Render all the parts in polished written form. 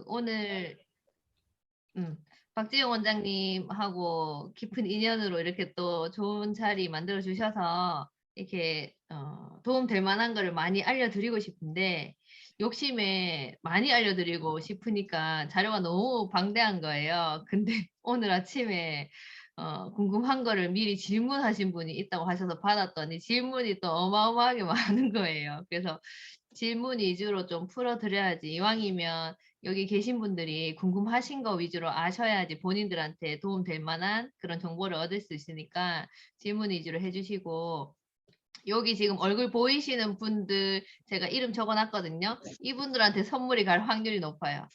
오늘 박지영 원장님하고 깊은 인연으로 이렇게 또 좋은 자리 만들어 주셔서 이렇게 도움 될 만한 거를 많이 알려드리고 싶은데 욕심에 많이 알려드리고 싶으니까 자료가 너무 방대한 거예요. 근데 오늘 아침에 궁금한 거를 미리 질문하신 분이 있다고 하셔서 받았더니 질문이 또 어마어마하게 많은 거예요. 그래서 질문 위주로 좀 풀어드려야지. 이왕이면 여기 계신 분들이 궁금하신 거 위주로 아셔야지 본인들한테 도움될 만한 그런 정보를 얻을 수 있으니까 질문 위주로 해주시고, 여기 지금 얼굴 보이시는 분들 제가 이름 적어놨거든요. 이분들한테 선물이 갈 확률이 높아요.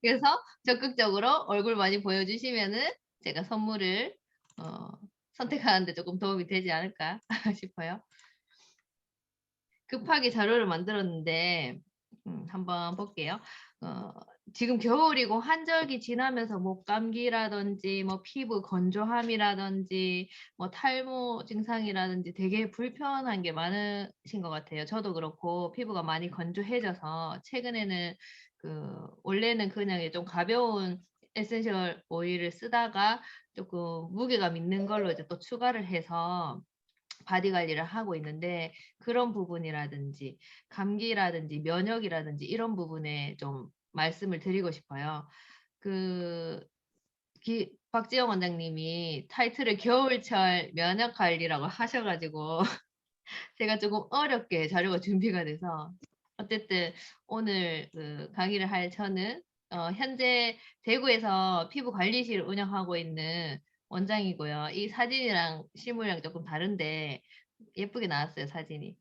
그래서 적극적으로 얼굴 많이 보여주시면은 제가 선물을 선택하는데 조금 도움이 되지 않을까 싶어요. 급하게 자료를 만들었는데 한번 볼게요. 지금 겨울이고 환절기 지나면서 목감기라든지 뭐 피부 건조함이라든지 뭐 탈모 증상이라든지 되게 불편한 게 많으신 것 같아요. 저도 그렇고 피부가 많이 건조해져서 최근에는 원래는 그냥 좀 가벼운 에센셜 오일을 쓰다가 조금 무게감 있는 걸로 이제 또 추가를 해서 바디 관리를 하고 있는데, 그런 부분이라든지 감기라든지 면역이라든지 이런 부분에 좀 말씀을 드리고 싶어요. 박지영 원장님이 타이틀을 겨울철 면역 관리라고 하셔가지고 제가 조금 어렵게 자료가 준비가 돼서, 어쨌든 오늘 강의를 할 저는 현재 대구에서 피부 관리실을 운영하고 있는 원장이고요. 이 사진이랑 실물이랑 조금 다른데 예쁘게 나왔어요, 사진이.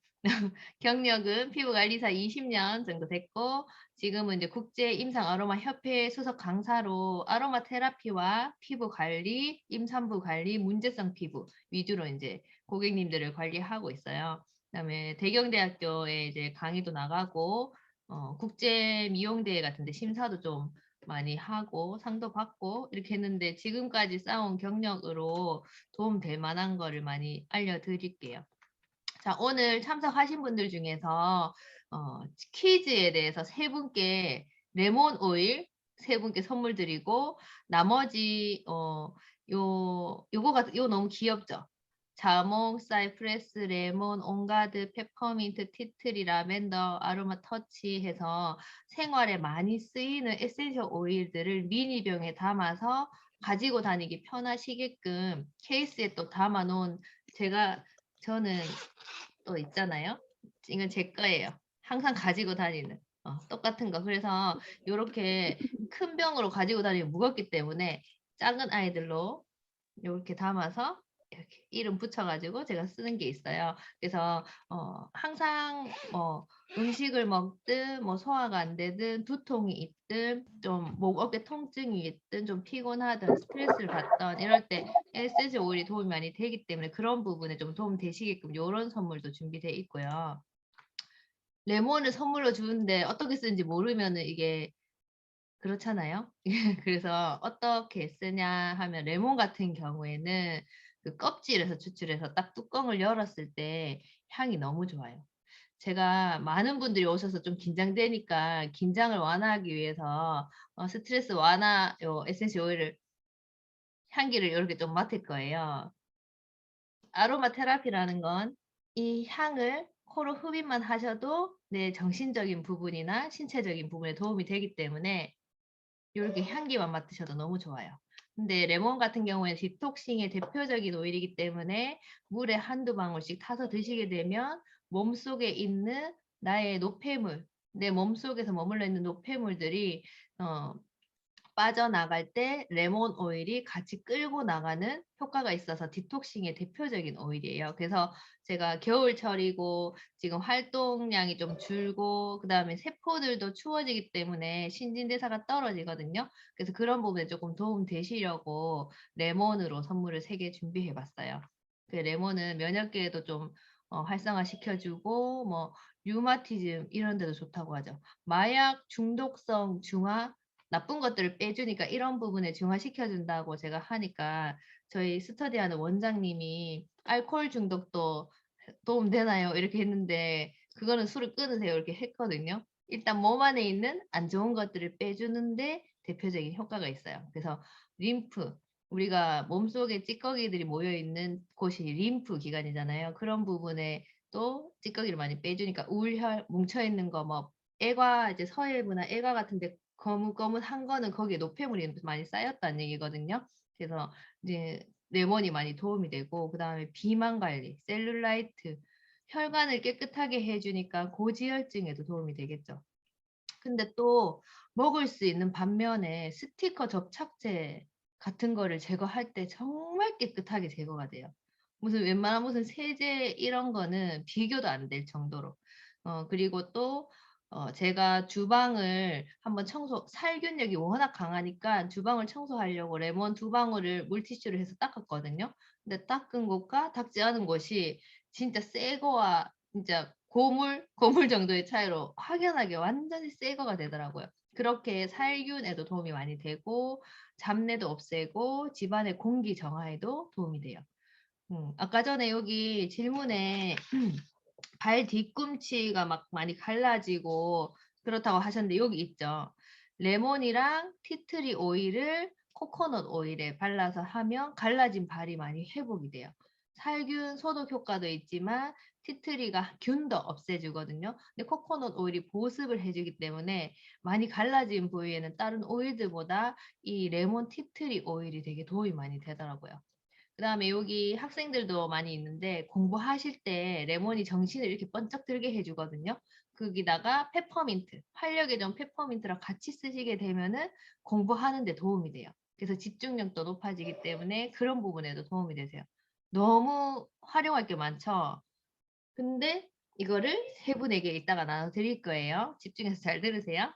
경력은 피부관리사 20년 정도 됐고, 지금은 이제 국제 임상 아로마 협회 수석 강사로 아로마 테라피와 피부 관리, 임산부 관리, 문제성 피부 위주로 이제 고객님들을 관리하고 있어요. 그다음에 대경대학교에 이제 강의도 나가고, 국제 미용대회 같은데 심사도 좀 많이 하고 상도 받고 이렇게 했는데, 지금까지 쌓아온 경력으로 도움 될 만한 거를 많이 알려드릴게요. 자, 오늘 참석하신 분들 중에서 퀴즈에 대해서 세 분께 레몬 오일 세 분께 선물 드리고, 나머지 요거 너무 귀엽죠? 자몽, 사이프레스, 레몬, 온가드, 페퍼민트, 티트리, 라벤더, 아로마 터치 해서 생활에 많이 쓰이는 에센셜 오일들을 미니병에 담아서 가지고 다니기 편하시게끔 케이스에 또 담아 놓은, 저는 또 있잖아요. 이건 제 거예요. 항상 가지고 다니는 똑같은 거. 그래서 이렇게 큰 병으로 가지고 다니면 무겁기 때문에 작은 아이들로 이렇게 담아서 이렇게 이름 붙여가지고 제가 쓰는 게 있어요. 그래서 항상 음식을 먹든 뭐 소화가 안 되든 두통이 있든 좀 목 어깨 통증이 있든 좀 피곤하든 스트레스를 받던 이럴 때 에센셜 오일이 도움이 많이 되기 때문에 그런 부분에 좀 도움 되시게끔 이런 선물도 준비되어 있고요. 레몬을 선물로 주는데 어떻게 쓰는지 모르면은 이게 그렇잖아요. 그래서 어떻게 쓰냐 하면, 레몬 같은 경우에는 그 껍질에서 추출해서 딱 뚜껑을 열었을 때 향이 너무 좋아요. 제가 많은 분들이 오셔서 좀 긴장되니까 긴장을 완화하기 위해서 스트레스 완화 에센셜 오일을 향기를 이렇게 좀 맡을 거예요. 아로마 테라피라는 건 이 향을 코로 흡입만 하셔도 내 정신적인 부분이나 신체적인 부분에 도움이 되기 때문에 이렇게 향기만 맡으셔도 너무 좋아요. 근데 레몬 같은 경우에 디톡싱의 대표적인 오일이기 때문에 물에 한두 방울씩 타서 드시게 되면 몸속에 있는 나의 노폐물, 내 몸속에서 머물러 있는 노폐물들이 빠져나갈 때 레몬 오일이 같이 끌고 나가는 효과가 있어서 디톡싱의 대표적인 오일이에요. 그래서 제가 겨울철이고 지금 활동량이 좀 줄고 그다음에 세포들도 추워지기 때문에 신진대사가 떨어지거든요. 그래서 그런 부분에 조금 도움 되시려고 레몬으로 선물을 3개 준비해 봤어요. 그 레몬은 면역계에도 좀 활성화시켜주고 뭐 류마티즘 이런 데도 좋다고 하죠. 마약 중독성 중화, 나쁜 것들을 빼주니까 이런 부분에 중화시켜준다고 제가 하니까, 저희 스터디하는 원장님이 알코올 중독도 도움 되나요? 이렇게 했는데 그거는 술을 끊으세요 이렇게 했거든요. 일단 몸 안에 있는 안 좋은 것들을 빼주는데 대표적인 효과가 있어요. 그래서 림프, 우리가 몸속에 찌꺼기들이 모여 있는 곳이 림프 기관이잖아요. 그런 부분에 또 찌꺼기를 많이 빼주니까 우울혈 뭉쳐 있는 거, 뭐 애과 이제 서해부나 애과 같은데 거뭇거뭇한 거는 거기에 노폐물이 많이 쌓였다는 얘기거든요. 그래서 이제 레몬이 많이 도움이 되고, 그다음에 비만 관리, 셀룰라이트, 혈관을 깨끗하게 해주니까 고지혈증에도 도움이 되겠죠. 근데 또 먹을 수 있는 반면에 스티커 접착제 같은 거를 제거할 때 정말 깨끗하게 제거가 돼요. 무슨 웬만한 무슨 세제 이런 거는 비교도 안 될 정도로. 그리고 또 제가 주방을 한번 살균력이 워낙 강하니까 주방을 청소하려고 레몬 2방울을 물티슈로 해서 닦았거든요. 근데 닦은 곳과 닦지 않은 곳이 진짜 새 거와 진짜 고물 정도의 차이로 확연하게 완전히 새 거가 되더라고요. 그렇게 살균에도 도움이 많이 되고 잡내도 없애고 집안의 공기 정화에도 도움이 돼요. 아까 전에 여기 질문에 발 뒤꿈치가 막 많이 갈라지고 그렇다고 하셨는데 여기 있죠. 레몬이랑 티트리 오일을 코코넛 오일에 발라서 하면 갈라진 발이 많이 회복이 돼요. 살균 소독 효과도 있지만 티트리가 균도 없애주거든요. 근데 코코넛 오일이 보습을 해주기 때문에 많이 갈라진 부위에는 다른 오일들보다 이 레몬 티트리 오일이 되게 도움이 많이 되더라고요. 그다음에 여기 학생들도 많이 있는데 공부하실 때 레몬이 정신을 이렇게 번쩍 들게 해주거든요. 거기다가 페퍼민트, 활력의 좀 페퍼민트랑 같이 쓰시게 되면은 공부하는 데 도움이 돼요. 그래서 집중력도 높아지기 때문에 그런 부분에도 도움이 되세요. 너무 활용할 게 많죠. 근데 이거를 세 분에게 이따가 나눠 드릴 거예요. 집중해서 잘 들으세요.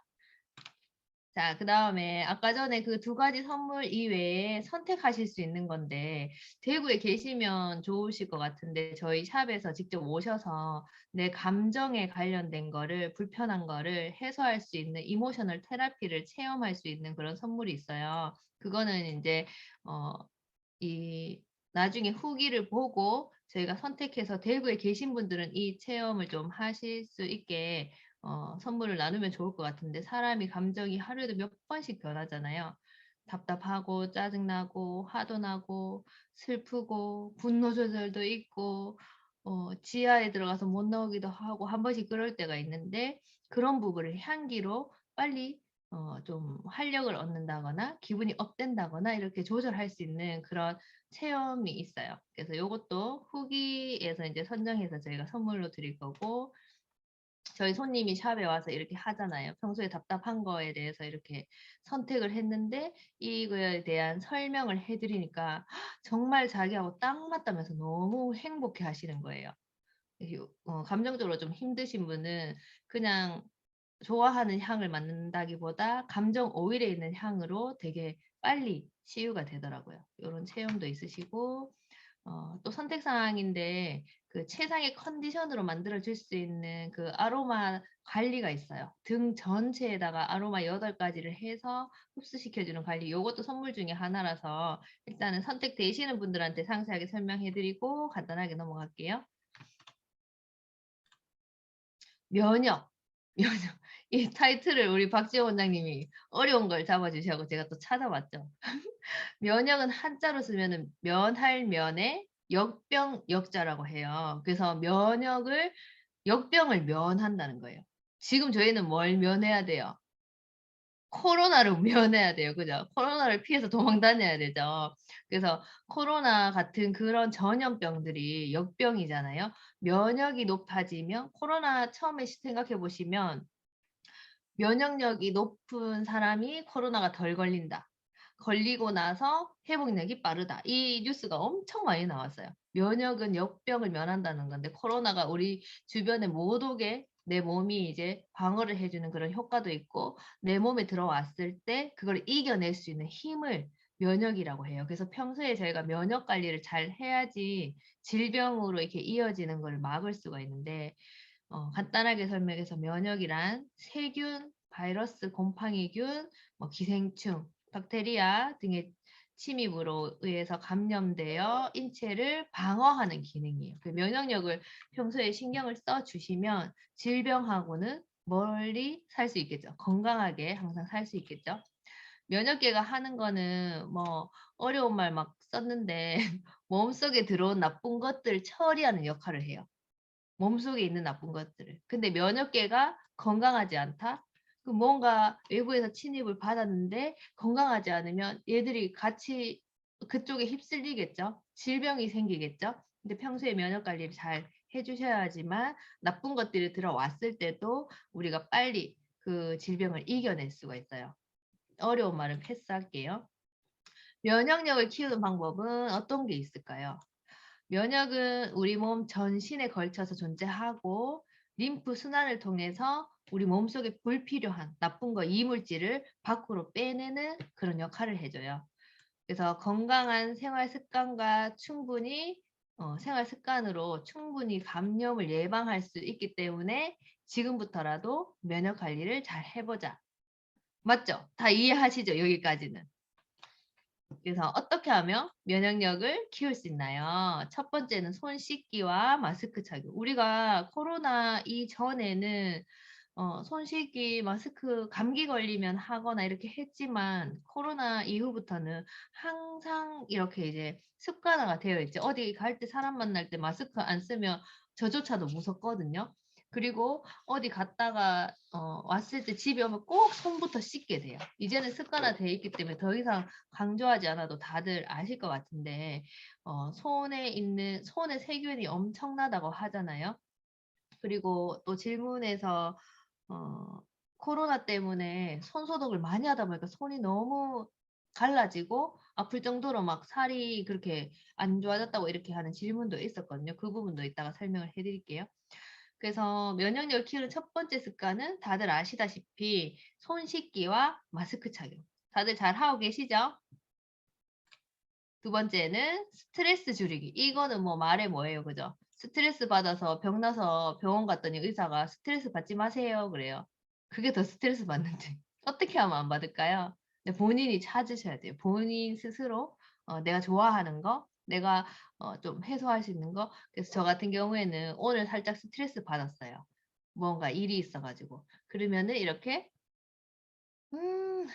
자, 그다음에 아까 전에 그 2가지 선물 이외에 선택하실 수 있는 건데 대구에 계시면 좋으실 것 같은데 저희 샵에서 직접 오셔서 내 감정에 관련된 거를 불편한 거를 해소할 수 있는 이모셔널 테라피를 체험할 수 있는 그런 선물이 있어요. 그거는 이제 이 나중에 후기를 보고 저희가 선택해서 대구에 계신 분들은 이 체험을 좀 하실 수 있게 선물을 나누면 좋을 것 같은데 사람이 감정이 하루에도 몇 번씩 변하잖아요. 답답하고 짜증나고 화도 나고 슬프고 분노 조절도 있고 지하에 들어가서 못 나오기도 하고 한 번씩 그럴 때가 있는데 그런 부분을 향기로 빨리 좀 활력을 얻는다거나 기분이 업된다거나 이렇게 조절할 수 있는 그런 체험이 있어요. 그래서 이것도 후기에서 이제 선정해서 저희가 선물로 드릴 거고 저희 손님이 샵에 와서 이렇게 하잖아요. 평소에 답답한 거에 대해서 이렇게 선택을 했는데 이거에 대한 설명을 해드리니까 정말 자기하고 딱 맞다면서 너무 행복해 하시는 거예요. 감정적으로 좀 힘드신 분은 그냥 좋아하는 향을 맡는다기보다 감정 오일에 있는 향으로 되게 빨리 치유가 되더라고요. 이런 체험도 있으시고 또 선택 사항인데 그 최상의 컨디션으로 만들어 줄 수 있는 그 아로마 관리가 있어요. 등 전체에다가 아로마 8가지를 해서 흡수시켜 주는 관리. 요것도 선물 중에 하나라서 일단은 선택되시는 분들한테 상세하게 설명해 드리고 간단하게 넘어갈게요. 면역. 면역. 이 타이틀을 우리 박지원 원장님이 어려운 걸 잡아주셔서 제가 또 찾아봤죠. 면역은 한자로 쓰면은 면할 면에 역병 역자라고 해요. 그래서 역병을 면한다는 거예요. 지금 저희는 뭘 면해야 돼요? 코로나를 면해야 돼요. 그죠? 코로나를 피해서 도망 다녀야 되죠. 그래서 코로나 같은 그런 전염병들이 역병이잖아요. 면역이 높아지면 코로나 처음에 생각해 보시면 면역력이 높은 사람이 코로나가 덜 걸린다. 걸리고 나서 회복력이 빠르다. 이 뉴스가 엄청 많이 나왔어요. 면역은 역병을 면한다는 건데 코로나가 우리 주변에 못 오게 내 몸이 이제 방어를 해주는 그런 효과도 있고 내 몸에 들어왔을 때 그걸 이겨낼 수 있는 힘을 면역이라고 해요. 그래서 평소에 저희가 면역 관리를 잘 해야지 질병으로 이렇게 이어지는 걸 막을 수가 있는데 간단하게 설명해서 면역이란 세균, 바이러스, 곰팡이균, 기생충, 박테리아 등의 침입으로 의해서 감염되어 인체를 방어하는 기능이에요. 그 면역력을 평소에 신경을 써 주시면 질병하고는 멀리 살 수 있겠죠. 건강하게 항상 살 수 있겠죠. 면역계가 하는 거는 뭐 어려운 말 막 썼는데 몸속에 들어온 나쁜 것들을 처리하는 역할을 해요. 몸속에 있는 나쁜 것들을. 근데 면역계가 건강하지 않다? 그 뭔가 외부에서 침입을 받았는데 건강하지 않으면 얘들이 같이 그쪽에 휩쓸리겠죠. 질병이 생기겠죠. 근데 평소에 면역 관리를 잘 해 주셔야지만 나쁜 것들이 들어왔을 때도 우리가 빨리 그 질병을 이겨낼 수가 있어요. 어려운 말은 패스할게요. 면역력을 키우는 방법은 어떤 게 있을까요? 면역은 우리 몸 전신에 걸쳐서 존재하고 림프 순환을 통해서 우리 몸속에 불필요한 나쁜 거 이물질을 밖으로 빼내는 그런 역할을 해줘요. 그래서 건강한 생활 습관과 충분히 생활 습관으로 충분히 감염을 예방할 수 있기 때문에 지금부터라도 면역 관리를 잘 해보자. 맞죠? 다 이해하시죠? 여기까지는. 그래서 어떻게 하면 면역력을 키울 수 있나요? 첫 번째는 손 씻기와 마스크 착용. 우리가 코로나 이전에는 손 씻기, 마스크, 감기 걸리면 하거나 이렇게 했지만 코로나 이후부터는 항상 이렇게 이제 습관화가 되어 있죠. 어디 갈 때 사람 만날 때 마스크 안 쓰면 저조차도 무섭거든요. 그리고 어디 갔다가 왔을 때 집에 오면 꼭 손부터 씻게 돼요. 이제는 습관화되어 있기 때문에 더 이상 강조하지 않아도 다들 아실 것 같은데 손에 있는 손의 세균이 엄청나다고 하잖아요. 그리고 또 질문에서 어, 코로나 때문에 손 소독을 많이 하다 보니까 손이 너무 갈라지고 아플 정도로 막 살이 그렇게 안 좋아졌다고 이렇게 하는 질문도 있었거든요. 그 부분도 이따가 설명을 해드릴게요. 그래서 면역력을 키우는 첫 번째 습관은 다들 아시다시피 손 씻기와 마스크 착용. 다들 잘 하고 계시죠? 두 번째는 스트레스 줄이기. 이거는 뭐 말해 뭐예요, 그죠? 스트레스 받아서 병 나서 병원 갔더니 의사가 스트레스 받지 마세요. 그래요. 그게 더 스트레스 받는데. 어떻게 하면 안 받을까요? 근데 본인이 찾으셔야 돼요. 본인 스스로 내가 좋아하는 거, 내가 좀 해소할 수 있는 거. 그래서 저 같은 경우에는 오늘 살짝 스트레스 받았어요. 뭔가 일이 있어가지고. 그러면은 이렇게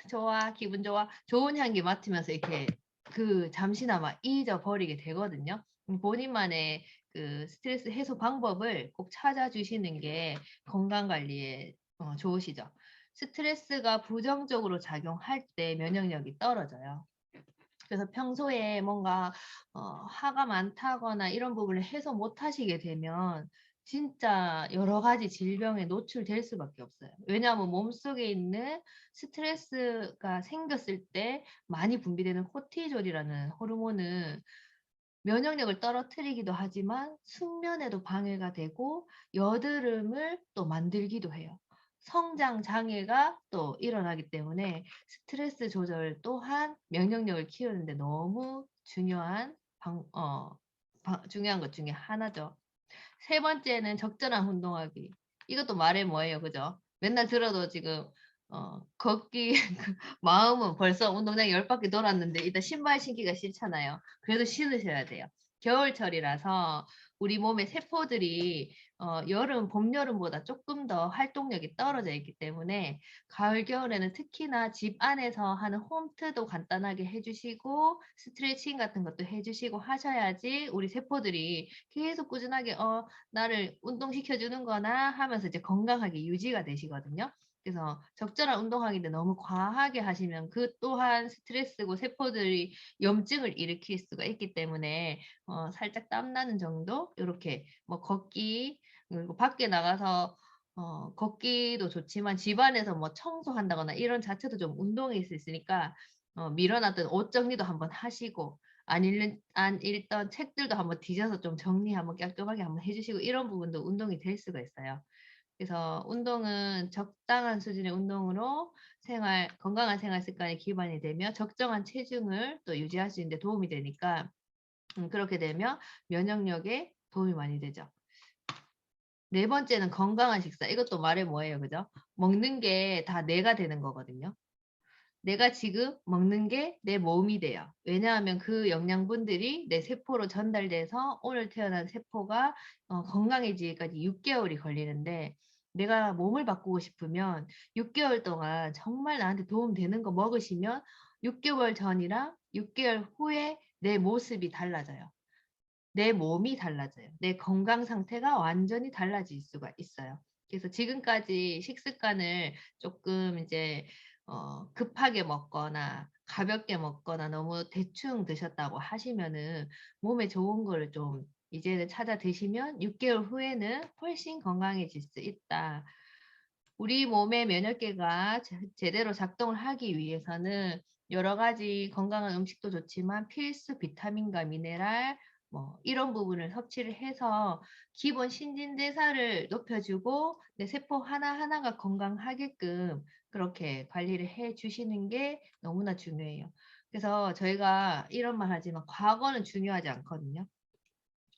좋아, 기분 좋아. 좋은 향기 맡으면서 이렇게 그 잠시나마 잊어버리게 되거든요. 본인만의 그 스트레스 해소 방법을 꼭 찾아주시는 게 건강 관리에 좋으시죠. 스트레스가 부정적으로 작용할 때 면역력이 떨어져요. 그래서 평소에 뭔가 화가 많다거나 이런 부분을 해소 못 하시게 되면 진짜 여러 가지 질병에 노출될 수밖에 없어요. 왜냐하면 몸속에 있는 스트레스가 생겼을 때 많이 분비되는 코티졸이라는 호르몬은 면역력을 떨어뜨리기도 하지만 숙면에도 방해가 되고 여드름을 또 만들기도 해요. 성장 장애가 또 일어나기 때문에 스트레스 조절 또한 면역력을 키우는데 너무 중요한 중요한 것 중에 하나죠. 세 번째는 적절한 운동하기. 이것도 말해 뭐예요, 그죠? 맨날 들어도 지금 걷기 마음은 벌써 운동장 10바퀴 돌았는데 일단 신발 신기가 싫잖아요. 그래도 신으셔야 돼요. 겨울철이라서 우리 몸의 세포들이 여름, 봄, 여름보다 조금 더 활동력이 떨어져 있기 때문에 가을, 겨울에는 특히나 집 안에서 하는 홈트도 간단하게 해주시고 스트레칭 같은 것도 해주시고 하셔야지 우리 세포들이 계속 꾸준하게 나를 운동시켜 주는 거나 하면서 이제 건강하게 유지가 되시거든요. 그래서 적절한 운동하기인데 너무 과하게 하시면 그 또한 스트레스고 세포들이 염증을 일으킬 수가 있기 때문에 살짝 땀나는 정도 이렇게 뭐 걷기 그리고 밖에 나가서 걷기도 좋지만 집안에서 뭐 청소한다거나 이런 자체도 좀 운동일 수 있으니까 밀어놨던 옷 정리도 한번 하시고 안 읽던 책들도 한번 뒤져서 좀 정리 한번 깔끔하게 한번 해주시고 이런 부분도 운동이 될 수가 있어요. 그래서 운동은 적당한 수준의 운동으로 건강한 생활 습관이 기반이 되며 적정한 체중을 또 유지할 수 있는 데 도움이 되니까 그렇게 되면 면역력에 도움이 많이 되죠. 네 번째는 건강한 식사. 이것도 말해 뭐예요, 그죠? 먹는 게 다 내가 되는 거거든요. 내가 지금 먹는 게 내 몸이 돼요. 왜냐하면 그 영양분들이 내 세포로 전달돼서 오늘 태어난 세포가 건강해지기까지 6개월이 걸리는데 내가 몸을 바꾸고 싶으면 6개월 동안 정말 나한테 도움 되는 거 먹으시면 6개월 전이랑 6개월 후에 내 모습이 달라져요. 내 몸이 달라져요. 내 건강 상태가 완전히 달라질 수가 있어요. 그래서 지금까지 식습관을 조금 이제 급하게 먹거나 가볍게 먹거나 너무 대충 드셨다고 하시면은 몸에 좋은 거를 좀 이제는 찾아 드시면 6개월 후에는 훨씬 건강해질 수 있다. 우리 몸의 면역계가 제대로 작동을 하기 위해서는 여러 가지 건강한 음식도 좋지만 필수 비타민과 미네랄 뭐 이런 부분을 섭취를 해서 기본 신진대사를 높여주고 내 세포 하나하나가 건강하게끔 그렇게 관리를 해 주시는 게 너무나 중요해요. 그래서 저희가 이런 말 하지만 과거는 중요하지 않거든요.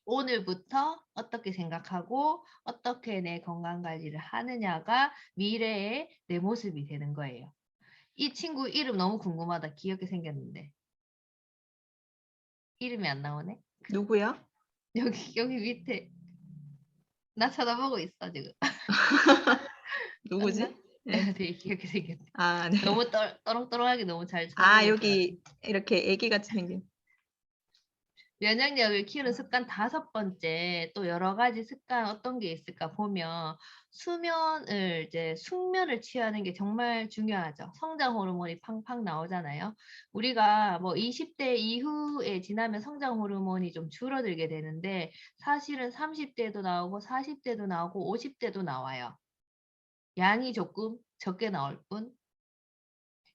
오늘부터 어떻게 생각하고 어떻게 내 건강 관리를 하느냐가 미래의 내 모습이 되는 거예요. 이 친구 이름 너무 궁금하다. 귀엽게 생겼는데. 이름이 안 나오네. 누구야? 여기 밑에 나 쳐다보고 있어 지금. 맞나? 누구지? 예. 되게 귀엽게 생겼네. 아 네. 너무 또롱또롱하게 너무 잘 아 쳐다보고 있어가지고. 여기 이렇게 애기같이 생긴. 면역력을 키우는 습관 5번째, 또 여러 가지 습관 어떤 게 있을까 보면 숙면을 취하는 게 정말 중요하죠. 성장 호르몬이 팡팡 나오잖아요. 우리가 뭐 20대 이후에 지나면 성장 호르몬이 좀 줄어들게 되는데 사실은 30대도 나오고 40대도 나오고 50대도 나와요. 양이 조금 적게 나올 뿐.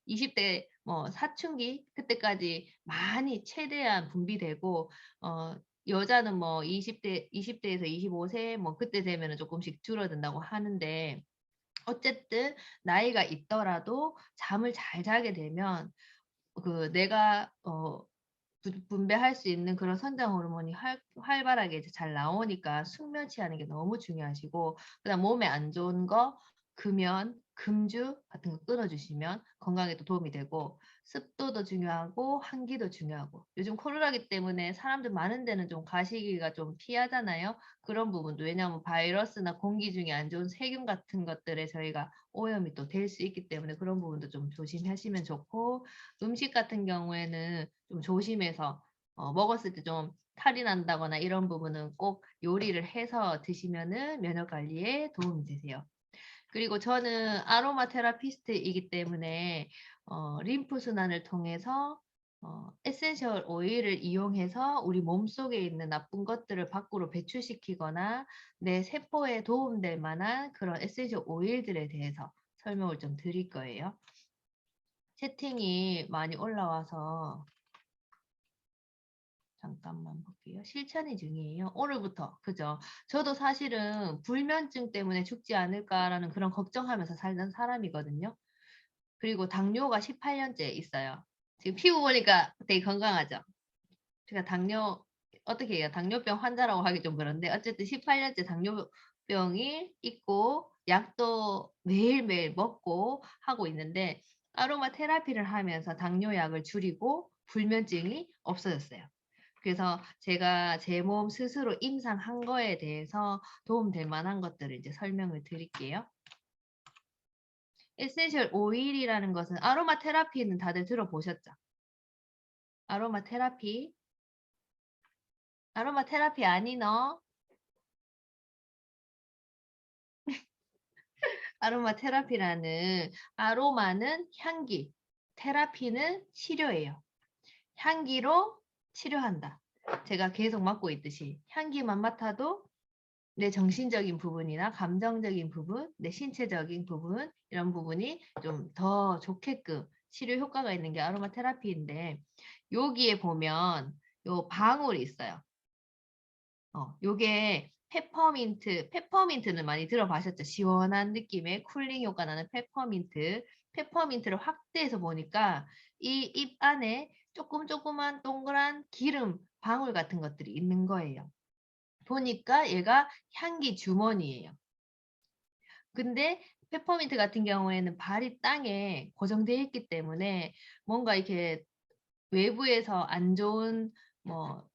20대 뭐 사춘기 그때까지 많이 최대한 분비되고 어 여자는 뭐 20대에서 25세 뭐 그때 되면은 조금씩 줄어든다고 하는데 어쨌든 나이가 있더라도 잠을 잘 자게 되면 그 내가 분배할 수 있는 그런 선장 호르몬이 활발하게 이제 잘 나오니까 숙면 취하는 게 너무 중요하시고 그다음 몸에 안 좋은 거 금연, 금주 같은 거 끊어 주시면 건강에도 도움이 되고 습도도 중요하고 환기도 중요하고 요즘 코로나기 때문에 사람들 많은 데는 좀 가시기가 좀 피하잖아요. 그런 부분도 왜냐하면 바이러스나 공기 중에 안 좋은 세균 같은 것들에 저희가 오염이 또 될 수 있기 때문에 그런 부분도 좀 조심하시면 좋고 음식 같은 경우에는 좀 조심해서 먹었을 때 좀 탈이 난다거나 이런 부분은 꼭 요리를 해서 드시면은 면역 관리에 도움이 되세요. 그리고 저는 아로마 테라피스트이기 때문에 림프 순환을 통해서 에센셜 오일을 이용해서 우리 몸속에 있는 나쁜 것들을 밖으로 배출시키거나 내 세포에 도움될 만한 그런 에센셜 오일들에 대해서 설명을 좀 드릴 거예요. 채팅이 많이 올라와서 잠깐만 볼게요. 실천이 중이에요. 오늘부터. 그죠? 저도 사실은 불면증 때문에 죽지 않을까라는 그런 걱정하면서 살던 사람이거든요. 그리고 당뇨가 18년째 있어요. 지금 피부 보니까 되게 건강하죠? 제가 어떻게 해요? 당뇨병 환자라고 하기 좀 그런데 어쨌든 18년째 당뇨병이 있고 약도 매일매일 먹고 하고 있는데 아로마 테라피를 하면서 당뇨약을 줄이고 불면증이 없어졌어요. 그래서 제가 제 몸 스스로 임상한 거에 대해서 도움될 만한 것들을 이제 설명을 드릴게요. 에센셜 오일이라는 것은 아로마 테라피는 다들 들어보셨죠? 아로마 테라피. 아로마 테라피 아니너? 아로마 테라피라는 아로마는 향기, 테라피는 치료예요. 향기로 치료한다. 제가 계속 맡고 있듯이 향기만 맡아도 내 정신적인 부분이나 감정적인 부분, 내 신체적인 부분 이런 부분이 좀 더 좋게끔 치료 효과가 있는 게 아로마 테라피인데 여기에 보면 요 방울이 있어요. 요게 페퍼민트는 많이 들어보셨죠? 시원한 느낌의 쿨링 효과 나는 페퍼민트. 페퍼민트를 확대해서 보니까 이 잎 안에 조그만 동그란 기름 방울 같은 것들이 있는 거예요. 보니까 얘가 향기 주머니예요. 근데 페퍼민트 같은 경우에는 발이 땅에 고정되어 있기 때문에 뭔가 이렇게 외부에서 안 좋은 뭐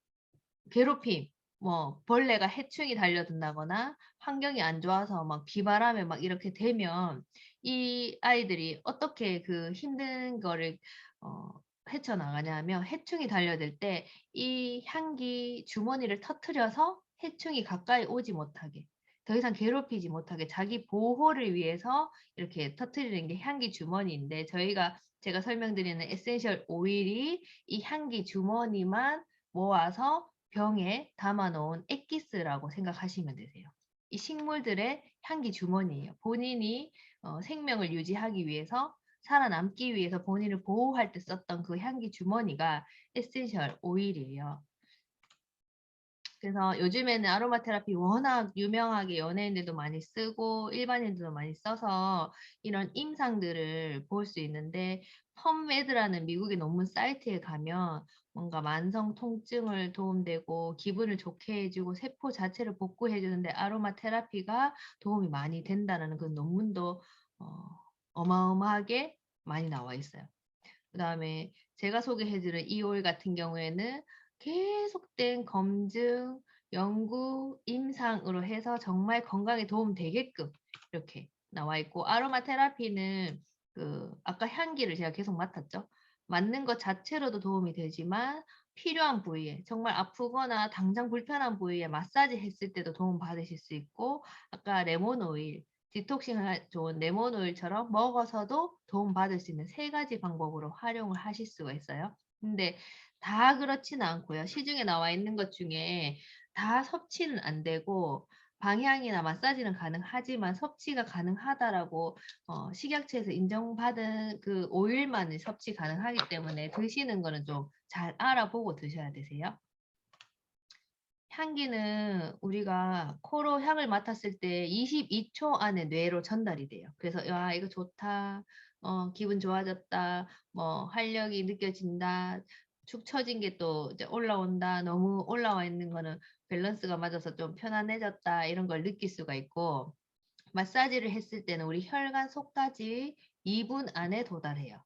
괴롭힘, 뭐 벌레가 해충이 달려든다거나 환경이 안 좋아서 막 비바람에 막 이렇게 되면 이 아이들이 어떻게 그 힘든 거를 어 헤쳐나가냐면 해충이 달려들 때 이 향기 주머니를 터트려서 해충이 가까이 오지 못하게 더 이상 괴롭히지 못하게 자기 보호를 위해서 이렇게 터트리는 게 향기 주머니인데 제가 설명드리는 에센셜 오일이 이 향기 주머니만 모아서 병에 담아 놓은 엑기스라고 생각하시면 되세요. 이 식물들의 향기 주머니예요. 본인이 생명을 유지하기 위해서 살아남기 위해서 본인을 보호할 때 썼던 그 향기 주머니가 에센셜 오일이에요. 그래서 요즘에는 아로마 테라피 워낙 유명하게 연예인들도 많이 쓰고 일반인들도 많이 써서 이런 임상들을 볼 수 있는데 펌메드라는 미국의 논문 사이트에 가면 뭔가 만성 통증을 도움되고 기분을 좋게 해주고 세포 자체를 복구해 주는데 아로마 테라피가 도움이 많이 된다는 그 논문도 어, 어마어마하게 많이 나와 있어요. 그다음에 제가 소개해 드린 이 오일 같은 경우에는 계속된 검증, 연구, 임상으로 해서 정말 건강에 도움 되게끔 이렇게 나와 있고 아로마 테라피는 그 아까 향기를 제가 계속 맡았죠. 맡는 것 자체로도 도움이 되지만 필요한 부위에 정말 아프거나 당장 불편한 부위에 마사지 했을 때도 도움 받으실 수 있고 아까 레몬 오일 디톡싱 좋은 레몬 오일처럼 먹어서도 도움받을 수 있는 세 가지 방법으로 활용을 하실 수가 있어요. 근데 다 그렇지는 않고요. 시중에 나와 있는 것 중에 다 섭취는 안 되고 방향이나 마사지는 가능하지만 섭취가 가능하다라고 식약처에서 인정받은 그 오일만을 섭취 가능하기 때문에 드시는 거는 좀 잘 알아보고 드셔야 되세요. 향기는 우리가 코로 향을 맡았을 때 22초 안에 뇌로 전달이 돼요. 그래서 야, 이거 좋다. 기분 좋아졌다. 뭐 활력이 느껴진다. 축 처진 게 또 이제 올라온다. 너무 올라와 있는 거는 밸런스가 맞아서 좀 편안해졌다. 이런 걸 느낄 수가 있고 마사지를 했을 때는 우리 혈관 속까지 2분 안에 도달해요.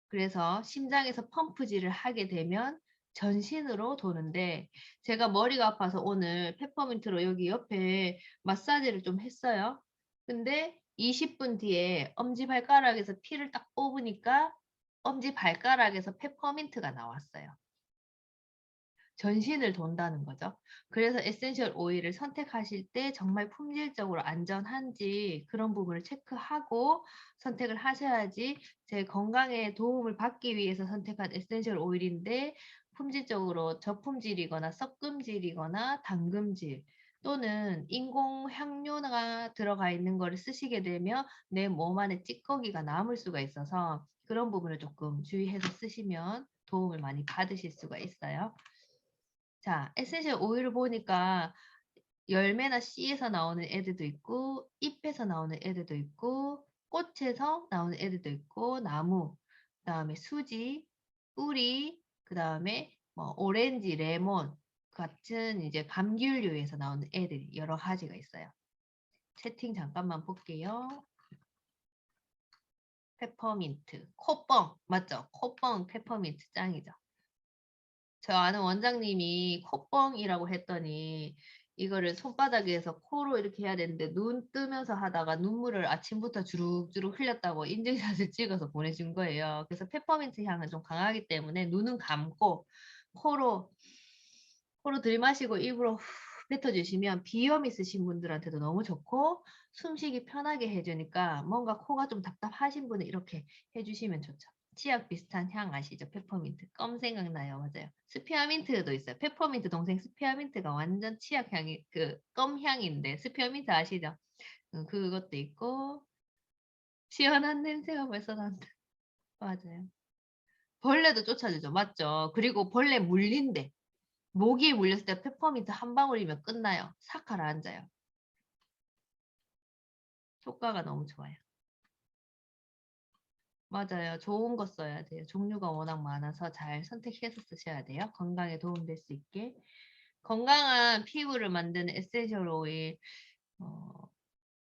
그래서 심장에서 펌프질을 하게 되면 전신으로 도는데 제가 머리가 아파서 오늘 페퍼민트로 여기 옆에 마사지를 좀 했어요. 근데 20분 뒤에 엄지발가락에서 피를 딱 뽑으니까 엄지발가락에서 페퍼민트가 나왔어요. 전신을 돈다는 거죠. 그래서 에센셜 오일을 선택하실 때 정말 품질적으로 안전한지 그런 부분을 체크하고 선택을 하셔야지 제 건강에 도움을 받기 위해서 선택한 에센셜 오일인데 품질적으로 저품질이거나 썩금질이거나 당금질 또는 인공 향료가 들어가 있는 거를 쓰시게 되면 내 몸 안에 찌꺼기가 남을 수가 있어서 그런 부분을 조금 주의해서 쓰시면 도움을 많이 받으실 수가 있어요. 자, 에센셜 오일을 보니까 열매나 씨에서 나오는 애들도 있고, 잎에서 나오는 애들도 있고, 꽃에서 나오는 애들도 있고, 나무, 그다음에 수지, 뿌리, 그다음에 뭐 오렌지, 레몬 같은 이제 감귤류에서 나오는 애들이 여러 가지가 있어요. 채팅 잠깐만 볼게요. 페퍼민트, 코뻥 맞죠? 코뻥 페퍼민트 짱이죠. 저 아는 원장님이 콧뻥이라고 했더니 이거를 손바닥에서 코로 이렇게 해야 되는데 눈 뜨면서 하다가 눈물을 아침부터 주룩주룩 흘렸다고 인증샷을 찍어서 보내준 거예요. 그래서 페퍼민트 향은 좀 강하기 때문에 눈은 감고 코로 코로 들이마시고 입으로 후 뱉어주시면 비염 있으신 분들한테도 너무 좋고 숨쉬기 편하게 해주니까 뭔가 코가 좀 답답하신 분은 이렇게 해주시면 좋죠. 치약 비슷한 향 아시죠? 페퍼민트. 껌 생각나요. 맞아요. 스피어민트도 있어요. 페퍼민트 동생 스피어민트가 완전 치약 향이 그 껌 향인데 스피어민트 아시죠? 그것도 있고 시원한 냄새가 벌써 난다. 맞아요. 벌레도 쫓아주죠. 맞죠? 그리고 벌레 물린대. 모기에 물렸을 때 페퍼민트 한 방울이면 끝나요. 싹 가라앉아요. 효과가 너무 좋아요. 맞아요. 좋은 거 써야 돼요. 종류가 워낙 많아서 잘 선택해서 쓰셔야 돼요. 건강에 도움될 수 있게. 건강한 피부를 만드는 에센셜 오일. 어,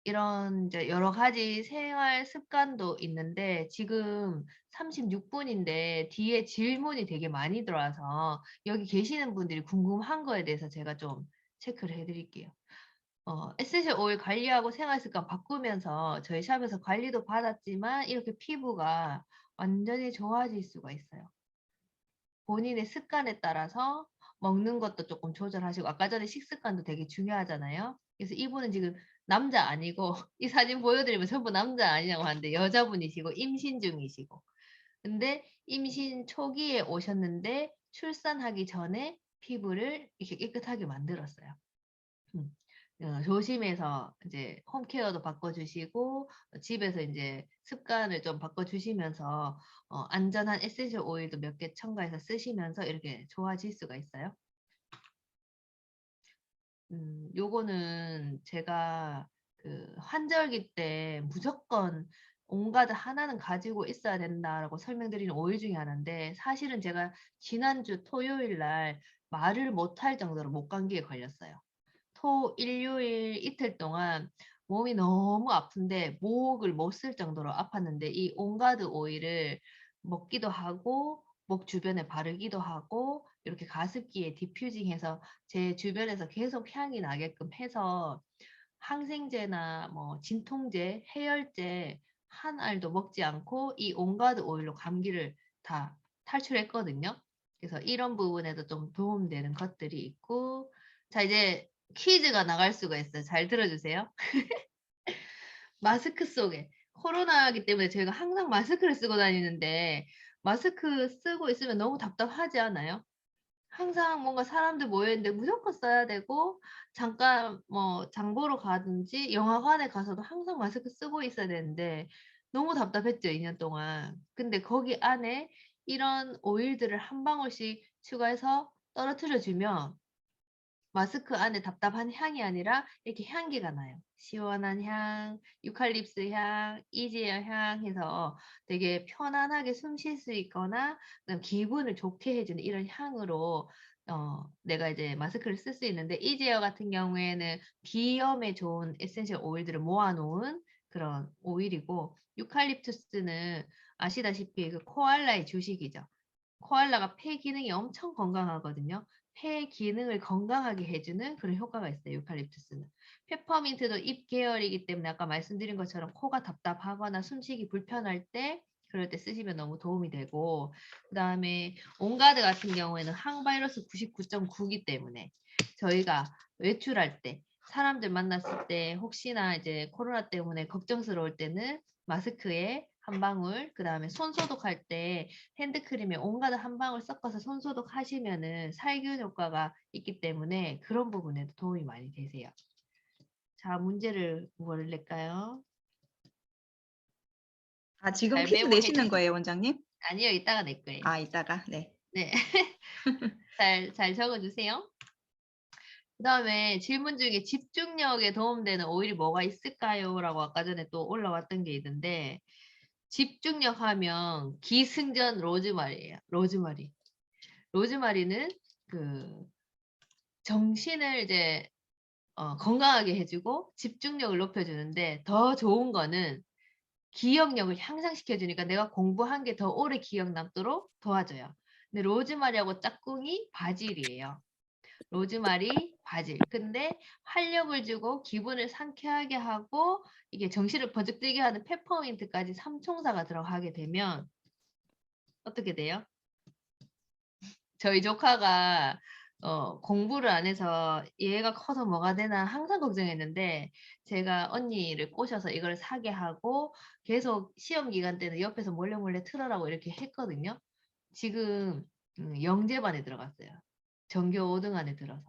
이런 이제 여러 가지 생활 습관도 있는데 지금 36분인데 뒤에 질문이 되게 많이 들어와서 여기 계시는 분들이 궁금한 거에 대해서 제가 좀 체크를 해 드릴게요. 에센셜 오일 관리하고 생활 습관 바꾸면서 저희 샵에서 관리도 받았지만 이렇게 피부가 완전히 좋아질 수가 있어요. 본인의 습관에 따라서 먹는 것도 조금 조절하시고 아까 전에 식습관도 되게 중요하잖아요. 그래서 이분은 지금 남자 아니고 이 사진 보여드리면 전부 남자 아니냐고 하는데 여자분이시고 임신 중이시고 근데 임신 초기에 오셨는데 출산하기 전에 피부를 이렇게 깨끗하게 만들었어요. 음. 조심해서 이제 홈케어도 바꿔주시고 집에서 이제 습관을 좀 바꿔주시면서 안전한 에센셜 오일도 몇 개 첨가해서 쓰시면서 이렇게 좋아질 수가 있어요. 요거는 제가 그 환절기 때 무조건 온가드 하나는 가지고 있어야 된다라고 설명드리는 오일 중에 하나인데 사실은 제가 지난주 토요일 날 말을 못할 정도로 목감기에 걸렸어요. 토, 일요일 이틀 동안 몸이 너무 아픈데 목을 못 쓸 정도로 아팠는데 이 온가드 오일을 먹기도 하고 목 주변에 바르기도 하고 이렇게 가습기에 디퓨징해서 제 주변에서 계속 향이 나게끔 해서 항생제나 뭐 진통제, 해열제 한 알도 먹지 않고 이 온가드 오일로 감기를 다 탈출했거든요. 그래서 이런 부분에도 좀 도움되는 것들이 있고 자 이제 퀴즈가 나갈 수가 있어요. 잘 들어주세요. 마스크 속에 코로나기 때문에 저희가 항상 마스크를 쓰고 다니는데 마스크 쓰고 있으면 너무 답답하지 않아요? 항상 뭔가 사람들 모여 있는데 무조건 써야 되고 잠깐 뭐 장 보러 가든지 영화관에 가서도 항상 마스크 쓰고 있어야 되는데 너무 답답했죠, 2년 동안. 근데 거기 안에 이런 오일들을 한 방울씩 추가해서 떨어뜨려 주면 마스크 안에 답답한 향이 아니라 이렇게 향기가 나요. 시원한 향, 유칼립스 향, 이지어 향 해서 되게 편안하게 숨 쉴 수 있거나 그다음 기분을 좋게 해주는 이런 향으로 내가 이제 마스크를 쓸 수 있는데 이지어 같은 경우에는 비염에 좋은 에센셜 오일들을 모아놓은 그런 오일이고 유칼립투스는 아시다시피 그 코알라의 주식이죠. 코알라가 폐 기능이 엄청 건강하거든요. 폐 기능을 건강하게 해주는 그런 효과가 있어요. 유칼립투스는. 페퍼민트도 잎 계열이기 때문에 아까 말씀드린 것처럼 코가 답답하거나 숨쉬기 불편할 때 그럴 때 쓰시면 너무 도움이 되고 그다음에 온가드 같은 경우에는 항바이러스 99.9기 때문에 저희가 외출할 때 사람들 만났을 때 혹시나 이제 코로나 때문에 걱정스러울 때는 마스크에 한 방울, 그 다음에 손 소독할 때 핸드크림에 온가드 한 방울 섞어서 손 소독하시면은 살균 효과가 있기 때문에 그런 부분에도 도움이 많이 되세요. 자, 문제를 뭘 낼까요? 아, 지금 잘 퀴즈 메모해 내시는 주시. 거예요, 원장님? 아니요, 이따가 낼 거예요. 아, 이따가. 네. 네. 잘 적어주세요. 그 다음에 질문 중에 집중력에 도움되는 오일이 뭐가 있을까요? 라고 아까 전에 또 올라왔던 게 있는데 집중력 하면 기승전 로즈마리예요. 로즈마리. 로즈마리는 그 정신을 이제 건강하게 해주고 집중력을 높여주는데 더 좋은 거는 기억력을 향상시켜 주니까 내가 공부한 게 더 오래 기억 남도록 도와줘요. 근데 로즈마리하고 짝꿍이 바질이에요. 로즈마리, 바질. 근데 활력을 주고 기분을 상쾌하게 하고 이게 정신을 번쩍 들게 하는 페퍼민트까지 삼총사가 들어가게 되면 어떻게 돼요? 저희 조카가 공부를 안 해서 얘가 커서 뭐가 되나 항상 걱정했는데 제가 언니를 꼬셔서 이걸 사게 하고 계속 시험 기간 때는 옆에서 몰래 몰래 틀어라고 이렇게 했거든요. 지금 영재반에 들어갔어요. 전교 5등 안에 들어서.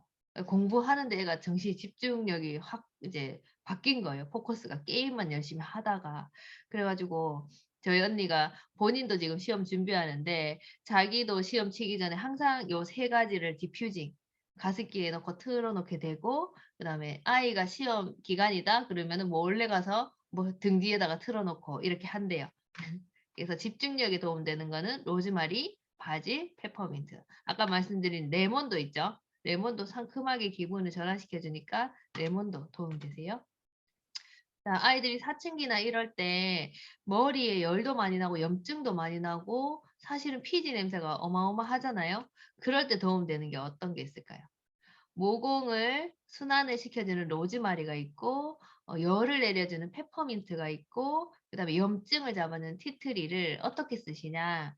공부하는데 애가 정신 집중력이 확 이제 바뀐 거예요. 포커스가 게임만 열심히 하다가. 그래가지고 저희 언니가 본인도 지금 시험 준비하는데 자기도 시험 치기 전에 항상 요 세 가지를 디퓨징 가습기에 넣고 틀어놓게 되고 그다음에 아이가 시험 기간이다 그러면은 몰래 가서 뭐 등 뒤에다가 틀어놓고 이렇게 한대요. 그래서 집중력에 도움되는 거는 로즈마리, 바질, 페퍼민트. 아까 말씀드린 레몬도 있죠. 레몬도 상큼하게 기분을 전환시켜 주니까 레몬도 도움이 되세요. 자, 아이들이 사춘기나 이럴 때 머리에 열도 많이 나고 염증도 많이 나고 사실은 피지 냄새가 어마어마하잖아요. 그럴 때 도움되는 게 어떤 게 있을까요? 모공을 순환을 시켜주는 로즈마리가 있고 열을 내려주는 페퍼민트가 있고 그다음에 염증을 잡아주는 티트리를 어떻게 쓰시냐.